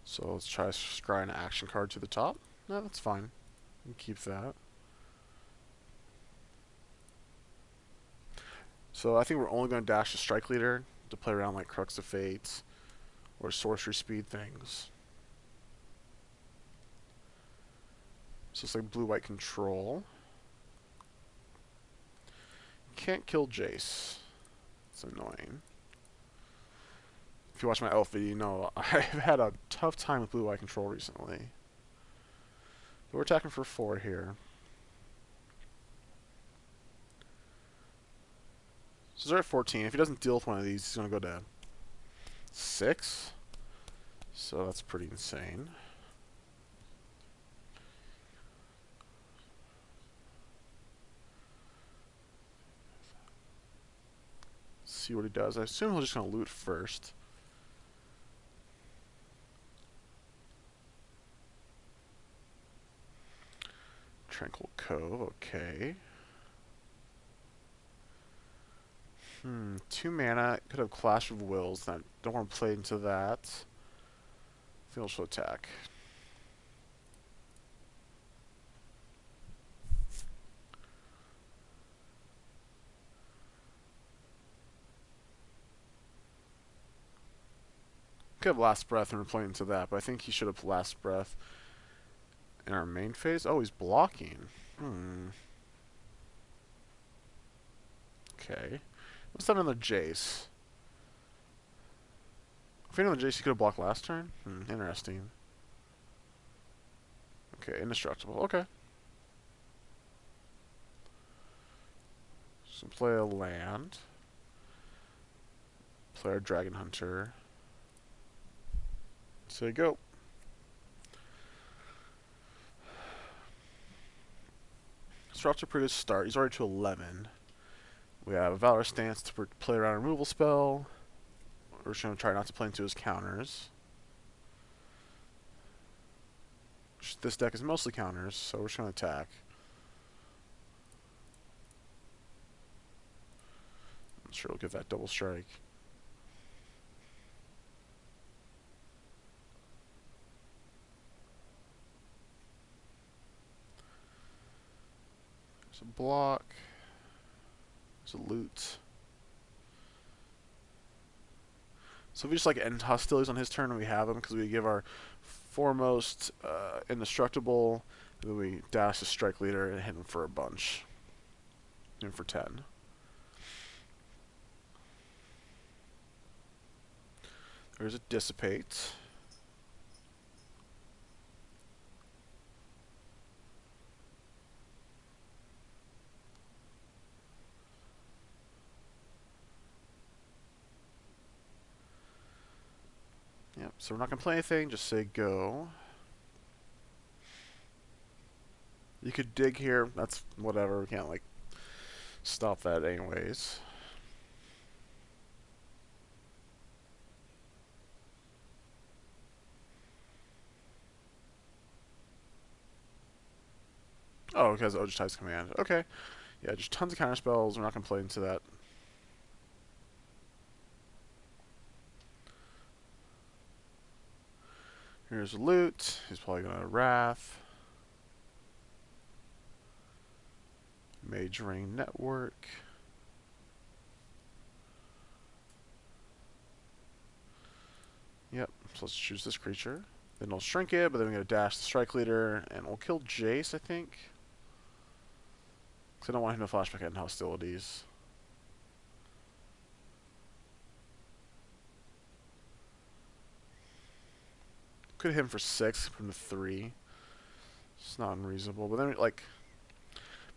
So let's try to scry an action card to the top. No, that's fine. We can keep that. So I think we're only going to dash the Strike Leader to play around like Crux of Fate or Sorcery Speed things. So it's like blue-white control. Can't kill Jace. It's annoying. If you watch my elf video, you know I've had a tough time with blue-white control recently. But we're attacking for 4 here. So they're at 14. If he doesn't deal with one of these, he's going to go to 6. So that's pretty insane. See what he does. I assume he's just going to loot first. Tranquil Cove, okay. 2 mana. Could have Clash of Wills. I don't want to play into that. I think I'll just attack. Could have Last Breath and we're playing into that, but I think he should have Last Breath in our main phase. Oh, he's blocking. Okay. Let's have another Jace. If another Jace, he could have blocked last turn. Interesting. Okay, indestructible. Okay. So play a land. Play our Dragon Hunter. Say go. So off to a pretty good start. He's already to 11. We have a Valor Stance to play around a removal spell. We're just going to try not to play into his counters. This deck is mostly counters, so we're just going to attack. I'm sure we'll get that double strike. There's a block. There's a loot. So if we just like end hostilities on his turn and we have them, because we give our foremost indestructible, then we dash the strike leader and hit him for a bunch. Hit him for 10. There's a dissipate. Yep, so we're not going to play anything, just say go. You could dig here, that's whatever, we can't like stop that anyways. Oh, because Ojutai's command. Okay. Yeah, just tons of counter spells, we're not going to play into that. Here's loot, he's probably going to Wrath. Mage Ring Network. Yep, so let's choose this creature. Then we'll shrink it, but then we're going to dash the strike leader, and we'll kill Jace, I think. Because I don't want him to flashback in hostilities. Could hit him for 6 from the 3. It's not unreasonable, but then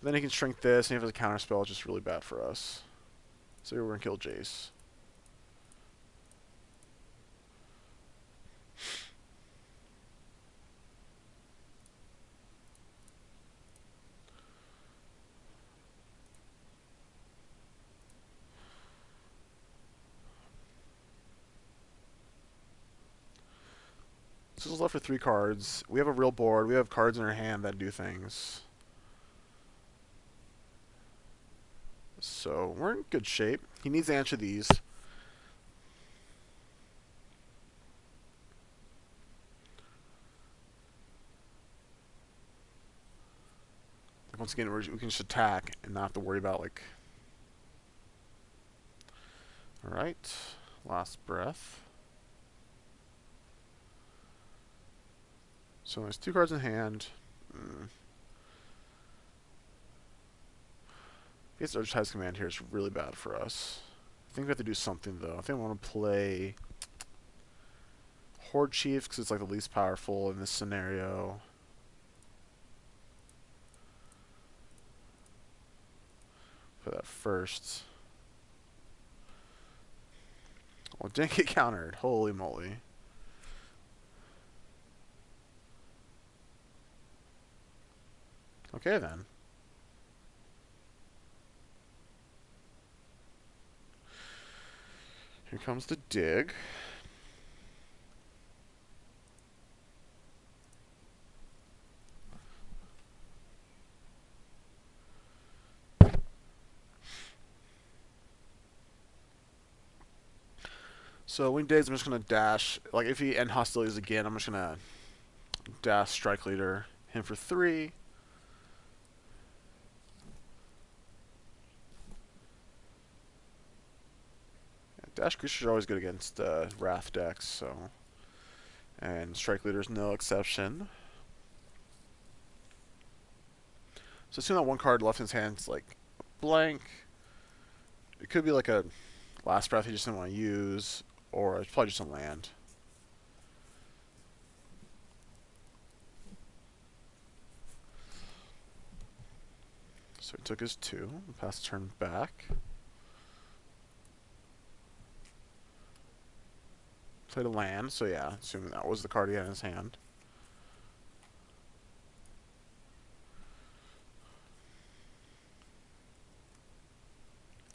then he can shrink this, and if it's a counter spell, it's just really bad for us. So we're gonna kill Jace. So this is left for 3 cards. We have a real board. We have cards in our hand that do things. So we're in good shape. He needs to answer these. Once again, we can just attack and not have to worry about like. All right, last breath. So there's 2 cards in hand. I guess Ojutai's command here is really bad for us. I think we have to do something though. I think I want to play Horde Chief because it's like the least powerful in this scenario. Play that first. Well, it didn't get countered. Holy moly. Okay then. Here comes the dig. So when he digs, I'm just gonna dash. Like if he end hostilities again, I'm just gonna dash strike leader, him for 3. Dash creatures are always good against Wrath decks, so. And strike leader is no exception. So assuming that 1 card left in his hand is like blank. It could be like a last breath he just didn't want to use, or it's probably just a land. So he took his 2. Pass turn back. Played a land, so yeah, assuming that was the card he had in his hand.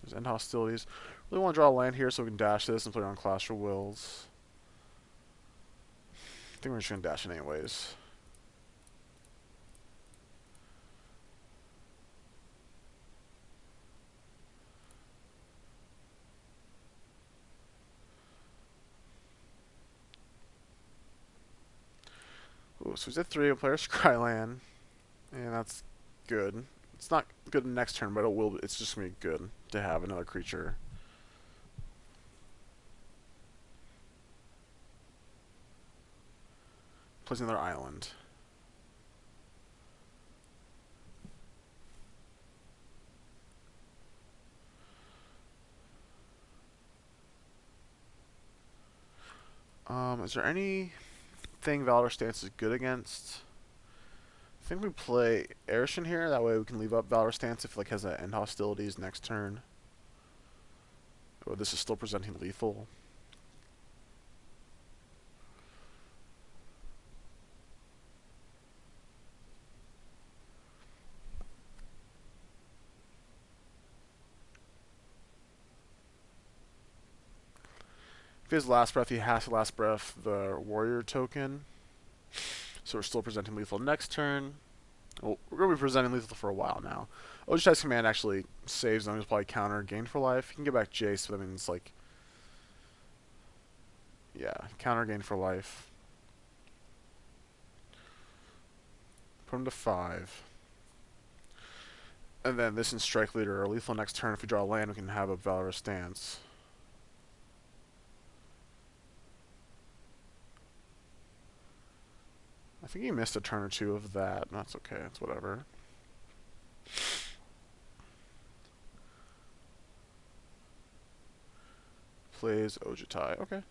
There's end hostilities. Really want to draw a land here so we can dash this and play around Clash of Wills. I think we're just going to dash it anyways. Ooh, so he's at 3, player Skyland. And that's good. It's not good next turn, but it will. It's just going to be good to have another creature. Plays another island. Is there anything Valor Stance is good against? I think we play Erishin here. That way we can leave up Valor Stance if it has that end hostilities next turn. Oh, this is still presenting lethal. If he has Last Breath, he has to Last Breath the Warrior token. So we're still presenting lethal next turn. Well, we're going to be presenting lethal for a while now. Ojutai's Command actually saves them. He's probably counter gain for life. He can get back Jace, but I mean, it's like... Yeah, counter gain for life. Put him to 5. And then this in Strike Leader or lethal next turn. If we draw a land, we can have a Valorous Stance. I think he missed a turn or 2 of that. That's okay. That's whatever. Plays Ojutai. Okay.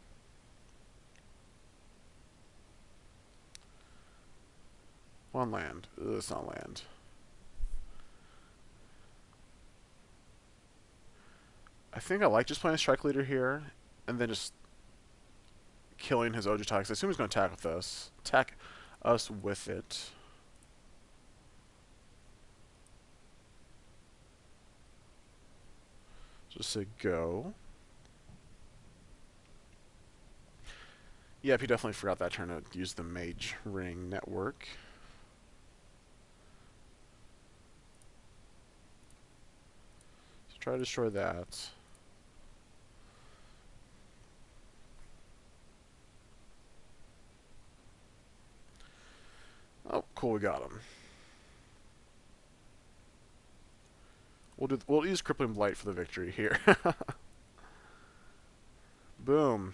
One land. Ugh, it's not land. I think I like just playing a Strike Leader here, and then just killing his Ojutai, because I assume he's going to attack with us. Attack us with it. Just say go. Yep, he definitely forgot that turn to use the Mage Ring network. So try to destroy that. Oh, cool, we got him. We'll use Crippling Blight for the victory here. Boom.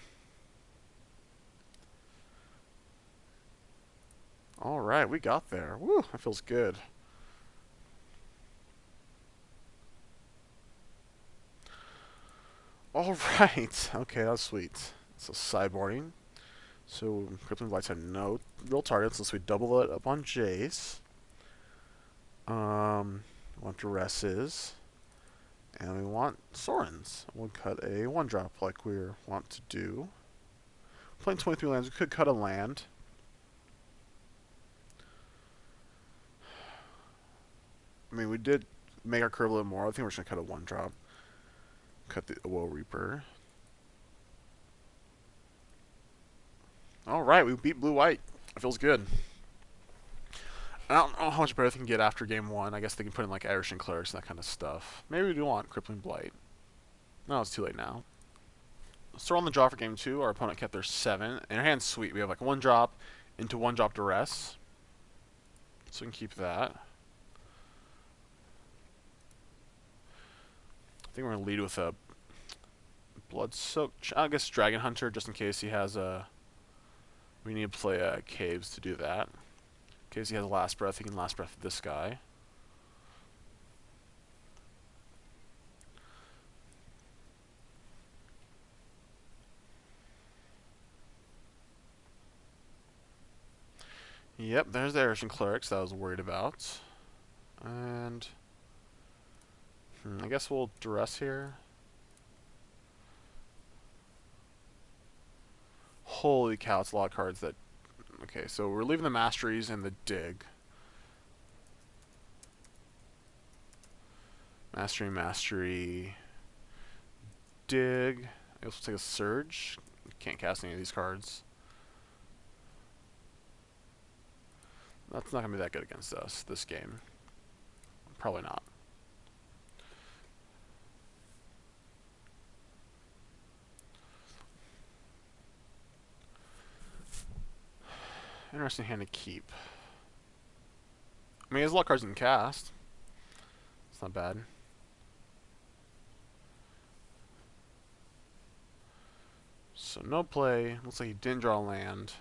Alright, we got there. Woo, that feels good. Alright. Okay, that was sweet. So sideboarding. So Crippling Blights have no real targets unless we double it up on Jace. We want Duresses. And we want Sorens. We'll cut a 1-drop like we want to do. Playing 23 lands, we could cut a land. I mean, we did make our curve a little more. I think we're just going to cut a 1-drop. Cut the Woe Reaper. Alright, we beat blue-white. It feels good. I don't know how much better they can get after game 1. I guess they can put in like Irish and Clerics and that kind of stuff. Maybe we do want Crippling Blight. No, it's too late now. So we're on the draw for game 2. Our opponent kept their 7. And our hand's sweet. We have like 1-drop into 1-drop Duress. So we can keep that. I think we're going to lead with a Blood-Soaked, I guess Dragon Hunter, just in case he has a... We need to play Caves to do that. In case he has a Last Breath, he can Last Breath this guy. Yep, there's the Irish and Clerics that I was worried about. And I guess we'll duress here. Holy cow, it's a lot of cards that... Okay, so we're leaving the Masteries and the Dig. Mastery, Dig. I guess we'll take a Surge. Can't cast any of these cards. That's not going to be that good against us, this game. Probably not. Interesting hand to keep. I mean, he has a lot of cards you can cast. It's not bad. So no play. Looks like he didn't draw land.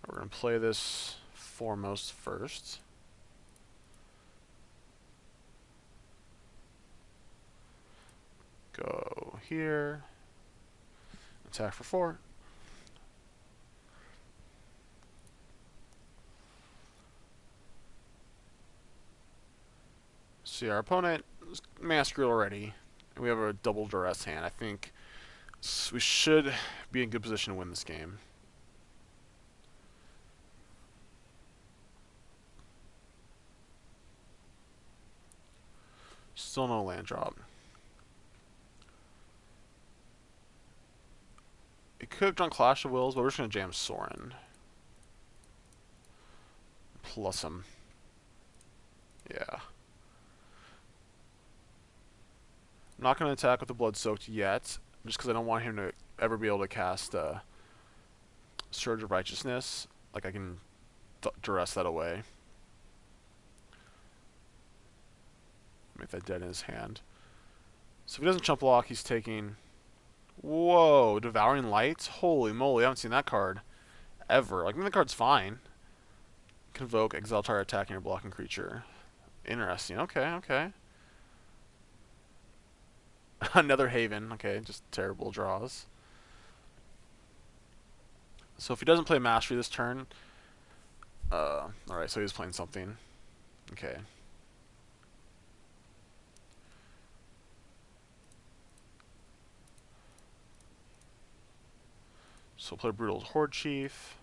We're going to play this foremost first. Go here. Attack for 4. See, our opponent is mastered already. We have a double duress hand. I think we should be in good position to win this game. Still no land drop. It could have drawn Clash of Wills, but we're just going to jam Sorin. Plus him. Yeah. I'm not going to attack with the Blood Soaked yet, just because I don't want him to ever be able to cast Surge of Righteousness. Like, I can duress that away. Make that dead in his hand. So if he doesn't chump block, he's taking... Whoa, Devouring Light? Holy moly, I haven't seen that card ever. Like, I mean, the card's fine. Convoke, exile target attacking or blocking creature. Interesting. Okay, okay. Another Haven. Okay, just terrible draws. So if he doesn't play Mastery this turn... Alright, so he's playing something. Okay. So we'll play Brutal Horde Chief.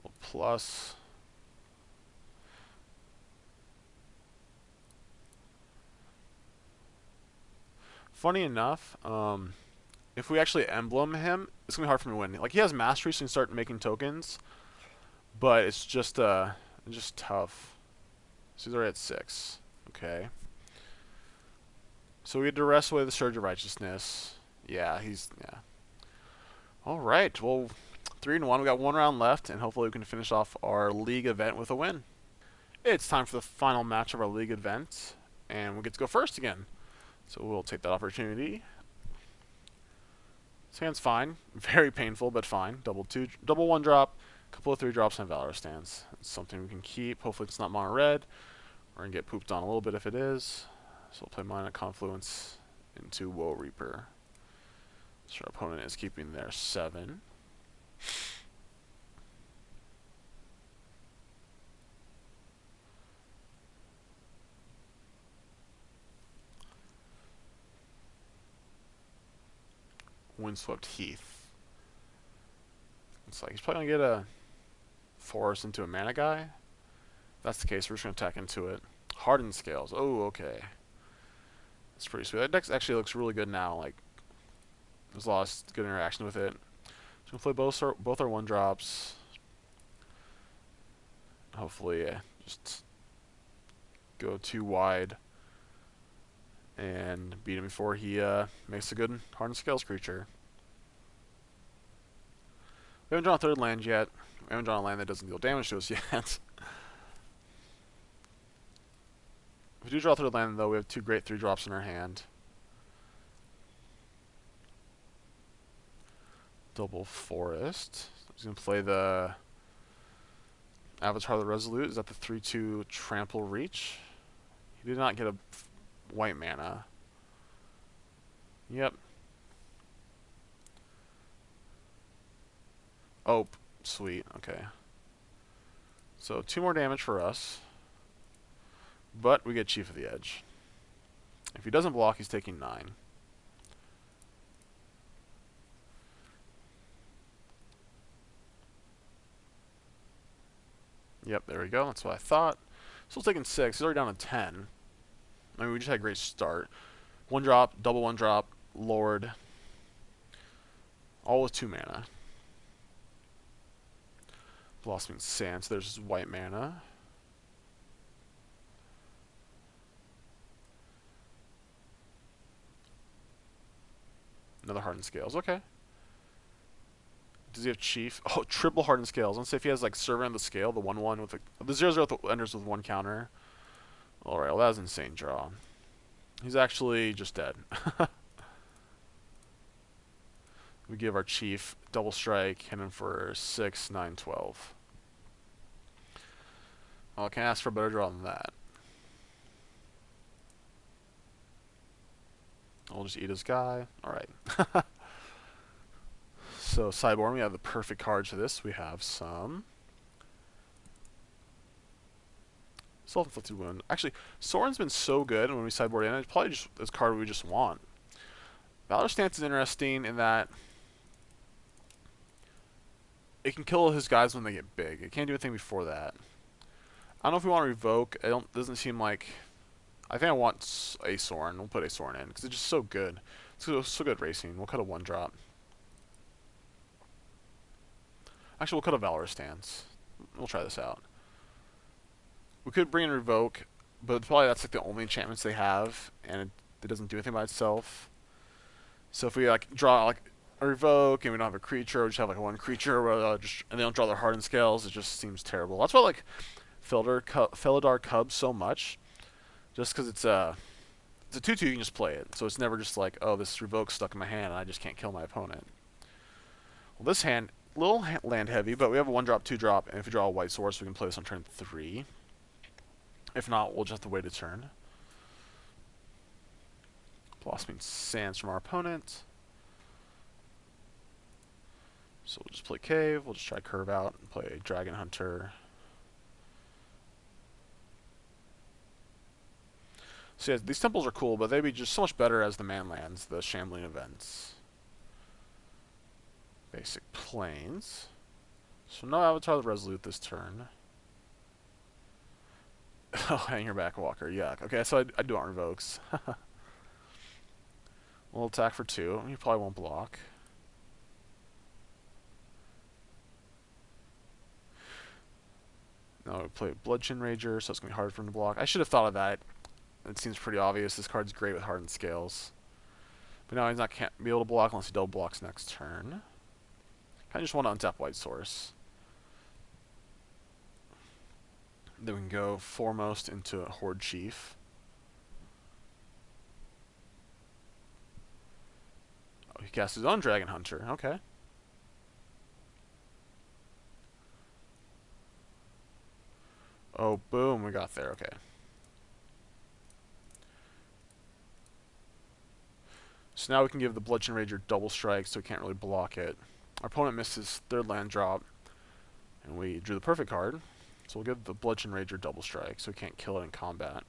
We'll plus. Funny enough, if we actually emblem him, it's going to be hard for me to win. Like, he has Mastery, so he can start making tokens. But it's just tough. So he's already at 6. Okay. So we had to wrest away the Surge of Righteousness. Yeah. Alright, well, 3-1. We got 1 round left, and hopefully we can finish off our league event with a win. It's time for the final match of our league event, and we get to go first again. So we'll take that opportunity. This hand's fine. Very painful, but fine. Double 1 drop, couple of 3 drops, and Valor Stance. It's something we can keep. Hopefully it's not mono red. We're going to get pooped on a little bit if it is. So we'll play Mana Confluence into Woe Reaper. So our opponent is keeping their 7. Windswept Heath. It's like he's probably going to get a forest into a mana guy. If that's the case, we're just going to attack into it. Hardened Scales. Oh, okay. That's pretty sweet. That deck actually looks really good now. Like, there's a lot of good interaction with it. So we'll play both our 1-drops. Hopefully, just go too wide and beat him before he makes a good Hardened Scales creature. We haven't drawn a 3rd land yet. We haven't drawn a land that doesn't deal damage to us yet. If we do draw a 3rd land, though, we have 2 great 3-drops in our hand. Double Forest. He's going to play the Avatar the Resolute. Is that the 3-2 Trample Reach? He did not get a white mana. Yep. Oh, sweet. Okay. So 2 more damage for us. But we get Chief of the Edge. If he doesn't block, he's taking 9. Yep, there we go. That's what I thought. Still taking 6. He's already down to 10. I mean, we just had a great start. 1 drop, double 1 drop, Lord. All with 2 mana. Blossoming Sand, so there's his white mana. Another Hardened Scales, okay. Does he have Chief? Oh, triple Hardened Scales. Let's say if he has like Servant of the Scale, the 1/1 with the 0/0 enters with 1 counter. Alright, well that was an insane draw. He's actually just dead. We give our Chief double strike, hit him for 6, 9, 12. Well, I can't ask for a better draw than that. I'll just eat his guy. Alright. So, sideboard, we have the perfect cards for this. We have some Self-Inflicted Wound. Actually, Soren's been so good when we sideboard in, it's probably just this card we just want. Valor Stance is interesting in that it can kill his guys when they get big. It can't do anything before that. I don't know if we want to revoke. It doesn't seem like... I think I want a Soren. We'll put a Soren in, because it's just so good. It's so good racing. We'll cut a 1-drop. Actually, we'll cut a Valor Stance. We'll try this out. We could bring in Revoke, but probably that's like the only enchantments they have, and it doesn't do anything by itself. So if we like draw like a Revoke and we don't have a creature, we just have like 1 creature, and they don't draw their Hardened Scales, it just seems terrible. That's why I like Felidar Cubs so much, just because it's a 2/2, you can just play it, so it's never just like, oh, this Revoke's stuck in my hand and I just can't kill my opponent. Well, this hand, little land heavy, but we have a 1-drop, 2-drop, and if we draw a white source, we can play this on turn 3. If not, we'll just have to wait a turn. Blossoming Sands from our opponent. So we'll just play Cave, we'll just try Curve out, and play Dragon Hunter. So yeah, these temples are cool, but they'd be just so much better as the manlands, the Shambling Events. Basic Plains. So no Avatar the Resolute this turn. Oh, hang your back, Walker. Yuck. Okay, so I do want Revokes. We'll attack for 2. You probably won't block. No, we play Bludgeon Rager, so it's going to be hard for him to block. I should have thought of that. It seems pretty obvious. This card's great with Hardened Scales. But now he's not can't be able to block unless he double blocks next turn. I just want to untap White Source. Then we can go foremost into Horde Chief. Oh, he casts his own Dragon Hunter. Okay. Oh, boom, we got there. Okay. So now we can give the Bludgeon Rager double strike, so we can't really block it. Our opponent missed his 3rd land drop, and we drew the perfect card. So we'll give the Bludgeon Rager double strike, so we can't kill it in combat.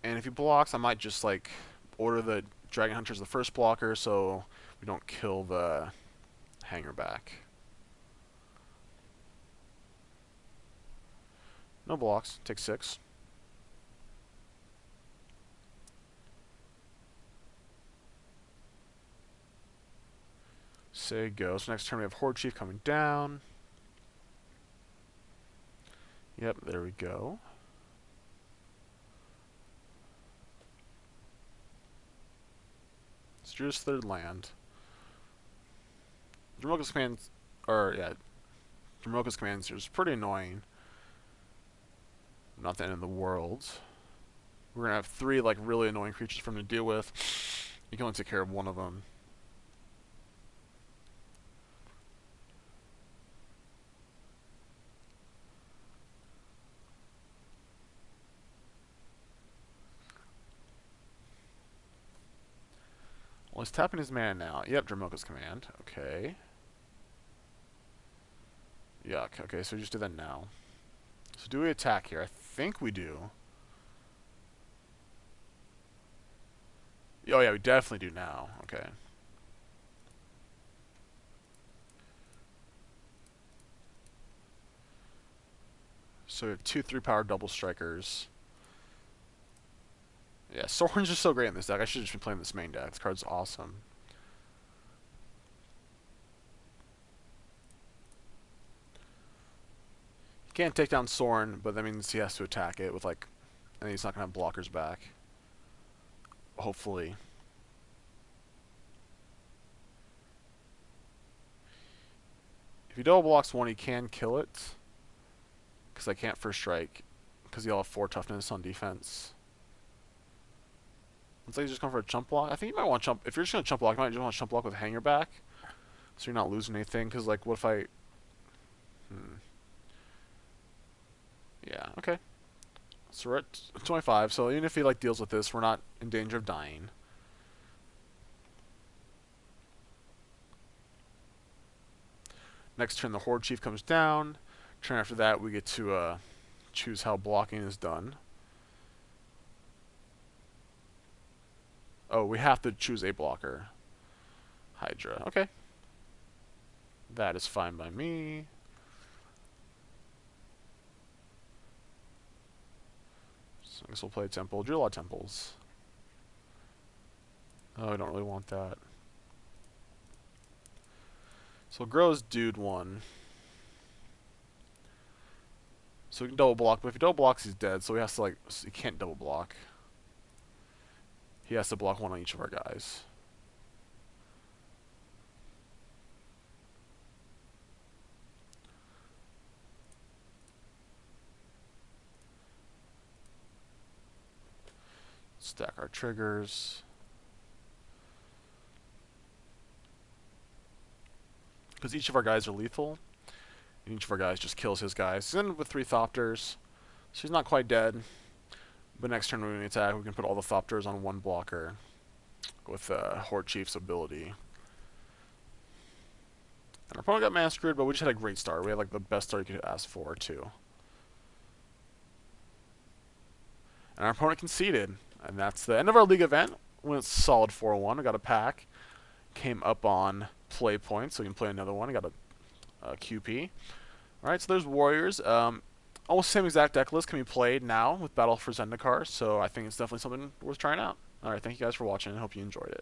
And if he blocks, I might just like order the Dragon Hunter as the first blocker, so we don't kill the Hanger back. No blocks. Take 6. Say go. So next turn we have Horde Chief coming down. Yep, there we go. Let's drew his 3rd land. Dromoka's command, Dromoka's command is pretty annoying. Not the end of the world. We're gonna have 3 like really annoying creatures for him to deal with. You can only take care of 1 of them. Well, he's tapping his mana now. Yep, Dramoka's command. Okay. Yuck. Okay, so we just do that now. So do we attack here? I think we do. Oh yeah, we definitely do now. Okay. So we have 2 3-power double strikers. Yeah, Sorin's just so great in this deck. I should have just been playing this main deck. This card's awesome. He can't take down Sorin, but that means he has to attack it with, like, and he's not going to have blockers back. Hopefully. If he double blocks one, he can kill it. Because I can't first strike. Because he'll have 4 toughness on defense. Looks like he's just going for a chump block. I think you might want to chump. If you're just going to chump block, you might just want to chump block with hanger back. So you're not losing anything. Because, like, what if I... Yeah, okay. So we're at 25. So even if he, like, deals with this, we're not in danger of dying. Next turn, the Horde Chief comes down. Turn after that, we get to choose how blocking is done. Oh, we have to choose a blocker. Hydra. Okay. That is fine by me. So I guess we'll play Temple. Drew a lot of temples. Oh, I don't really want that. So Gro's dude 1. So we can double block, but if he double blocks, he's dead. So he has to, like, he can't double block. He has to block 1 on each of our guys. Stack our triggers. Because each of our guys are lethal. And each of our guys just kills his guys. He's in with 3 Thopters. So he's not quite dead. But next turn when we attack, we can put all the Thopters on 1 blocker. With Horde Chief's ability. And our opponent got mana screwed, but we just had a great start. We had, like, the best start you could ask for, too. And our opponent conceded. And that's the end of our league event. Went solid 4-1. We got a pack. Came up on play points, so we can play another one. I got a QP. Alright, so there's Warriors. Almost the same exact deck list can be played now with Battle for Zendikar, so I think it's definitely something worth trying out. Alright, thank you guys for watching, and I hope you enjoyed it.